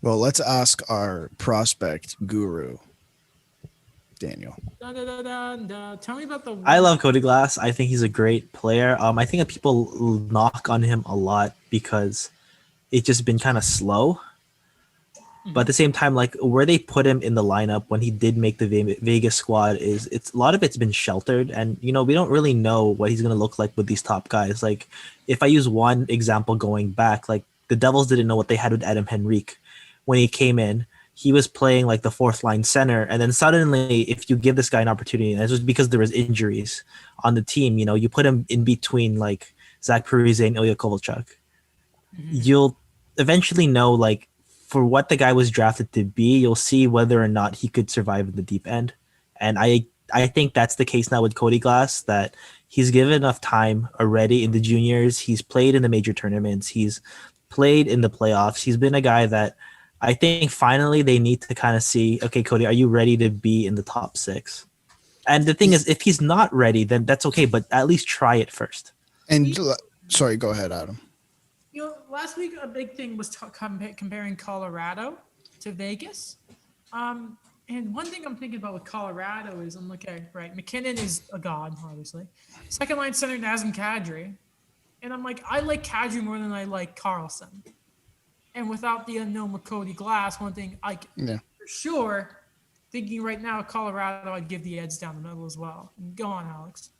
Well, let's ask our prospect guru, Daniel. Dun, dun, dun, dun, dun. Tell me about the. I love Cody Glass. I think he's a great player. I think that people knock on him a lot because it's just been kind of slow. But at the same time, like where they put him in the lineup when he did make the Vegas squad it's a lot of it's been sheltered, and we don't really know what he's gonna look like with these top guys. Like if I use one example going back, like the Devils didn't know what they had with Adam Henrique when he came in. He was playing like the fourth line center, and then suddenly, if you give this guy an opportunity, and it's just because there was injuries on the team, you put him in between like Zach Parise and Ilya Kovalchuk, you'll eventually know like. For what the guy was drafted to be, you'll see whether or not he could survive in the deep end. And I think that's the case now with Cody Glass, that he's given enough time already in the juniors. He's played in the major tournaments. He's played in the playoffs. He's been a guy that I think finally they need to kind of see, okay, Cody, are you ready to be in the top 6? And the thing is, if he's not ready, then that's okay, but at least try it first. And sorry, go ahead, Adam. Last week a big thing was comparing Colorado to Vegas. And one thing I'm thinking about with Colorado is I'm like, okay, right, McKinnon is a god, obviously. Second line center Nazem Kadri. And I'm like, I like Kadri more than I like Carlson. And without the unknown with Cody Glass, one thing I can for sure, thinking right now, Colorado, I'd give the edge down the middle as well. Go on, Alex.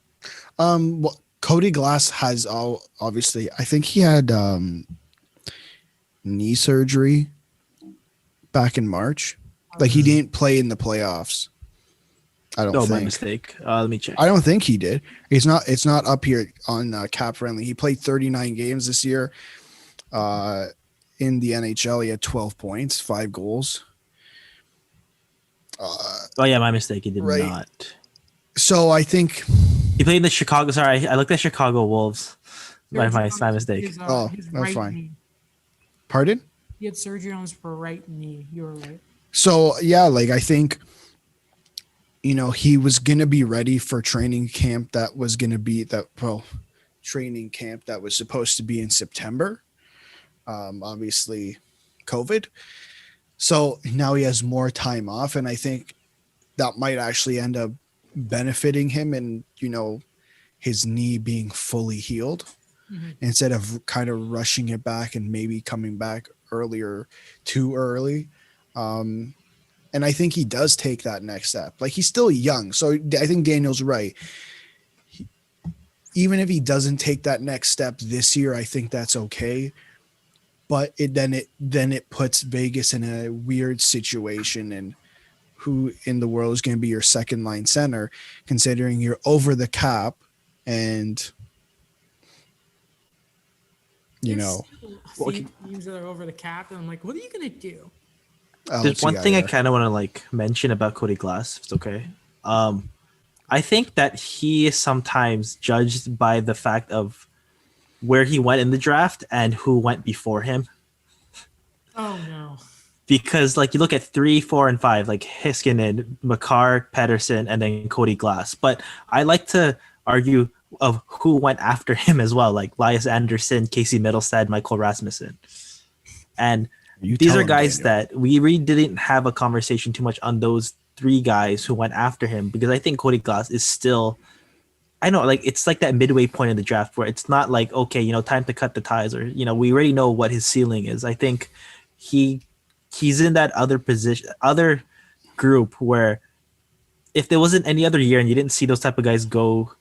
Well, Cody Glass has obviously, I think he had knee surgery back in March. Like he didn't play in the playoffs. I don't think. My mistake. Let me check. I don't think he did. It's not up here on Cap Friendly. He played 39 games this year. In the NHL, he had 12 points, 5 goals. My mistake. He did right. not. So I think he played in the Chicago. Sorry, I looked at Chicago Wolves. My mistake. His that's right fine. knee. Pardon? He had surgery on his right knee. You were right. So yeah, like I think, he was gonna be ready for training camp that was gonna be training camp that was supposed to be in September. Obviously, COVID. So now he has more time off, and I think that might actually end up benefiting him and, his knee being fully healed instead of kind of rushing it back and maybe coming back too early. And I think he does take that next step. Like, he's still young. So I think Daniel's right. Even if he doesn't take that next step this year, I think that's okay. But then it puts Vegas in a weird situation, and who in the world is going to be your second line center, considering you're over the cap and There's still teams that are over the cap, and I'm like, what are you gonna do? There's one thing I kind of want to like mention about Cody Glass, if it's okay. I think that he is sometimes judged by the fact of where he went in the draft and who went before him. Oh no. Because like you look at 3, 4, and 5, like Heiskanen, Makar, Pedersen, and then Cody Glass. But I like to argue of who went after him as well, like Elias Anderson, Casey Middlestad, Michael Rasmussen. And these are guys that we really didn't have a conversation too much on those 3 guys who went after him, because I think Cody Glass is still, I know, like it's like that midway point in the draft where it's not like, okay, time to cut the ties, or, we already know what his ceiling is. I think he's in that other position, other group where if there wasn't any other year and you didn't see those type of guys go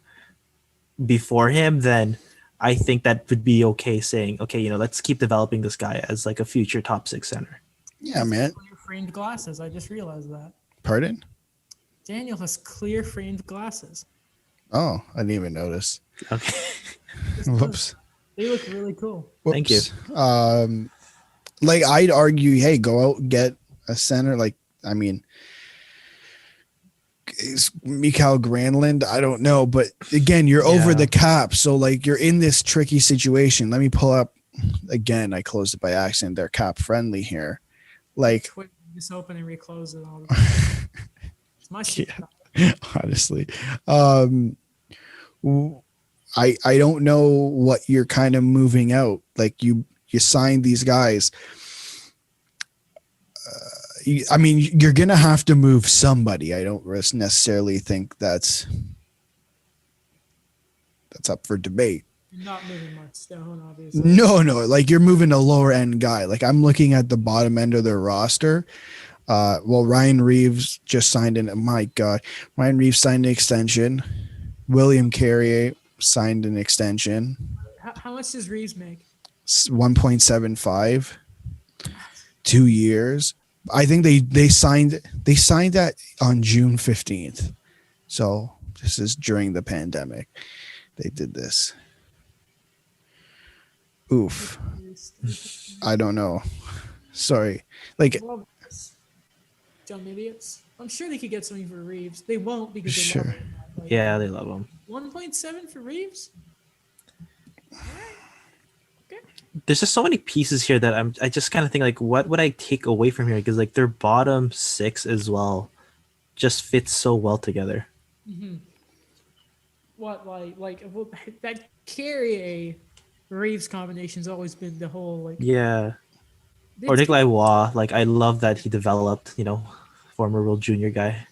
before him, then I think that would be okay saying, okay, let's keep developing this guy as like a future top 6 center. Yeah, man. Clear framed glasses. I just realized that. Pardon? Daniel has clear framed glasses. Oh, I didn't even notice. Okay. Whoops. They look really cool. Whoops. Thank you. Like, I'd argue, hey, go out and get a center. Like, I mean, is Mikael Granlund? I don't know. But again, you're over the cap. So, like, you're in this tricky situation. Let me pull up again. I closed it by accident. They're cap friendly here. Like, just open and reclose it all the time. It's my shit. Yeah, honestly. I don't know what you're kind of moving out. Like, you signed these guys. I mean, you're going to have to move somebody. I don't necessarily think that's up for debate. You're not moving Mark Stone, obviously. No. Like, you're moving a lower end guy. Like, I'm looking at the bottom end of their roster. Ryan Reeves just signed Ryan Reeves signed an extension. William Carrier signed an extension. How much does Reeves make? 1.75, 2 years. I think they signed that on June 15th. So this is during the pandemic. They did this. Oof. I don't know. Sorry. Like, dumb idiots. I'm sure they could get something for Reeves. They won't because they Sure. love him. Like, Yeah, they love him. 1.7 for Reeves? There's just so many pieces here that I just kind of think like, what would I take away from here? Because like their bottom 6 as well just fits so well together. Mm-hmm. What that Carrier Reeves combination's always been the whole like. Yeah. Or Nikolai Waugh, like I love that he developed, former World Junior guy,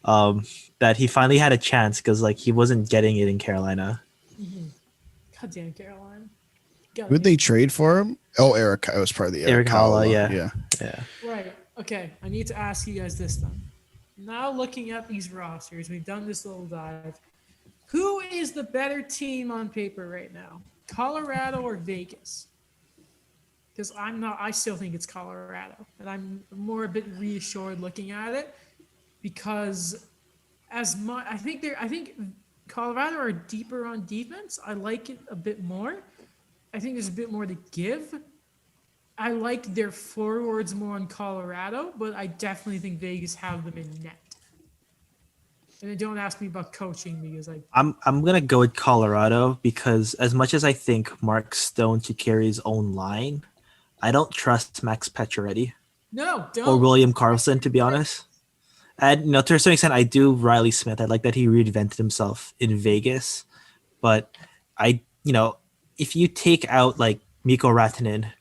that he finally had a chance because like he wasn't getting it in Carolina. Mm-hmm. Goddamn Carolina. Would they trade for him? Oh, Eric. I was part of the Eric Halla, yeah. Right. Okay. I need to ask you guys this then. Now looking at these rosters, we've done this little dive. Who is the better team on paper right now? Colorado or Vegas? Because I still think it's Colorado. And I'm more a bit reassured looking at it because I think Colorado are deeper on defense. I like it a bit more. I think there's a bit more to give. I like their forwards more on Colorado, but I definitely think Vegas have them in net. And then don't ask me about coaching because I'm gonna go with Colorado because as much as I think Mark Stone should carry his own line, I don't trust Max Pacioretty. No, don't. Or William Karlsson, to be honest. And to a certain extent, I do Riley Smith. I like that he reinvented himself in Vegas, but if you take out like Mikko Rantanen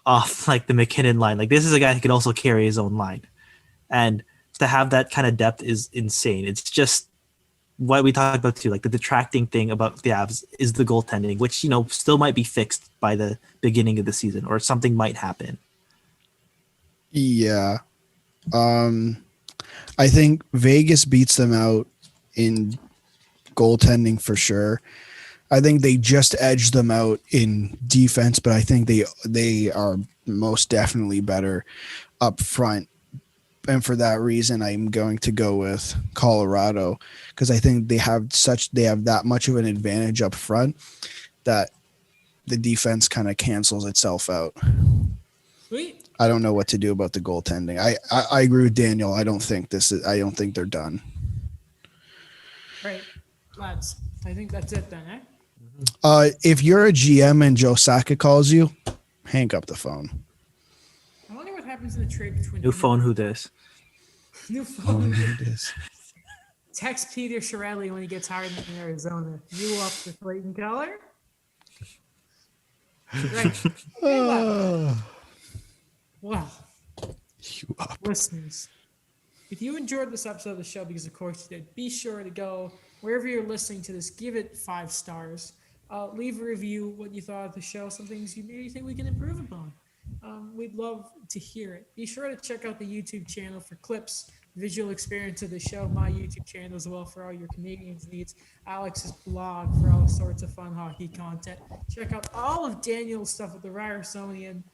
off like the McKinnon line, like this is a guy who can also carry his own line, and to have that kind of depth is insane. It's just what we talked about too, like the detracting thing about the Avs is the goaltending, which still might be fixed by the beginning of the season, or something might happen. Yeah. I think Vegas beats them out in goaltending for sure. I think they just edged them out in defense, but I think they are most definitely better up front. And for that reason, I'm going to go with Colorado because I think they have that much of an advantage up front that the defense kind of cancels itself out. Sweet. I don't know what to do about the goaltending. I agree with Daniel. I don't think they're done. Right, lads. I think that's it then, eh? If you're a GM and Joe Saka calls you, hang up the phone. I wonder what happens in the trade between New phone, who this? New phone. It is. Text Peter Chiarelli when he gets hired in Arizona. You up for Clayton Keller? Right. Hey, well, You up. listeners, if you enjoyed this episode of the show, because of course you did, be sure to go wherever you're listening to this, give it 5 stars. Leave a review, what you thought of the show, some things you maybe think we can improve upon. We'd love to hear it. Be sure to check out the YouTube channel for clips, visual experience of the show, my YouTube channel as well for all your Canadians needs, Alex's blog for all sorts of fun hockey content. Check out all of Daniel's stuff with the Ryerson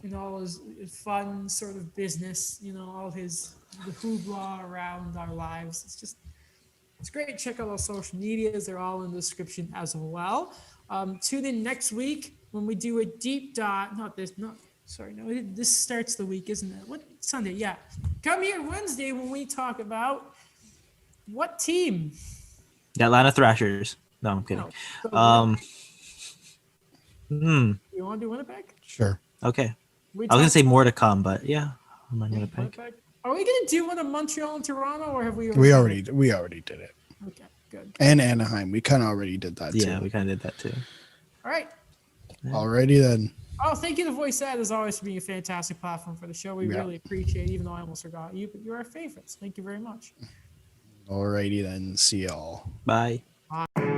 and all his fun sort of business, all the hoopla around our lives. It's great. Check out all social medias. They're all in the description as well. Tune in next week when we do a deep dive. This starts the week, isn't it? What Sunday? Yeah. Come here Wednesday when we talk about what team? The Atlanta Thrashers. No, I'm kidding. No. You want to do Winnipeg? Sure. Okay. I was gonna say more to come, but yeah, I'm on Winnipeg. Are we gonna do one of Montreal and Toronto, or have we? We already did it. Okay, good. And Anaheim, we kind of already did that too. Yeah, we kind of did that too. All right. Alrighty then. Oh, thank you to Voice Ad as always for being a fantastic platform for the show. We really appreciate it, even though I almost forgot you, but you're our favorites. Thank you very much. Alrighty then. See y'all. Bye. Bye.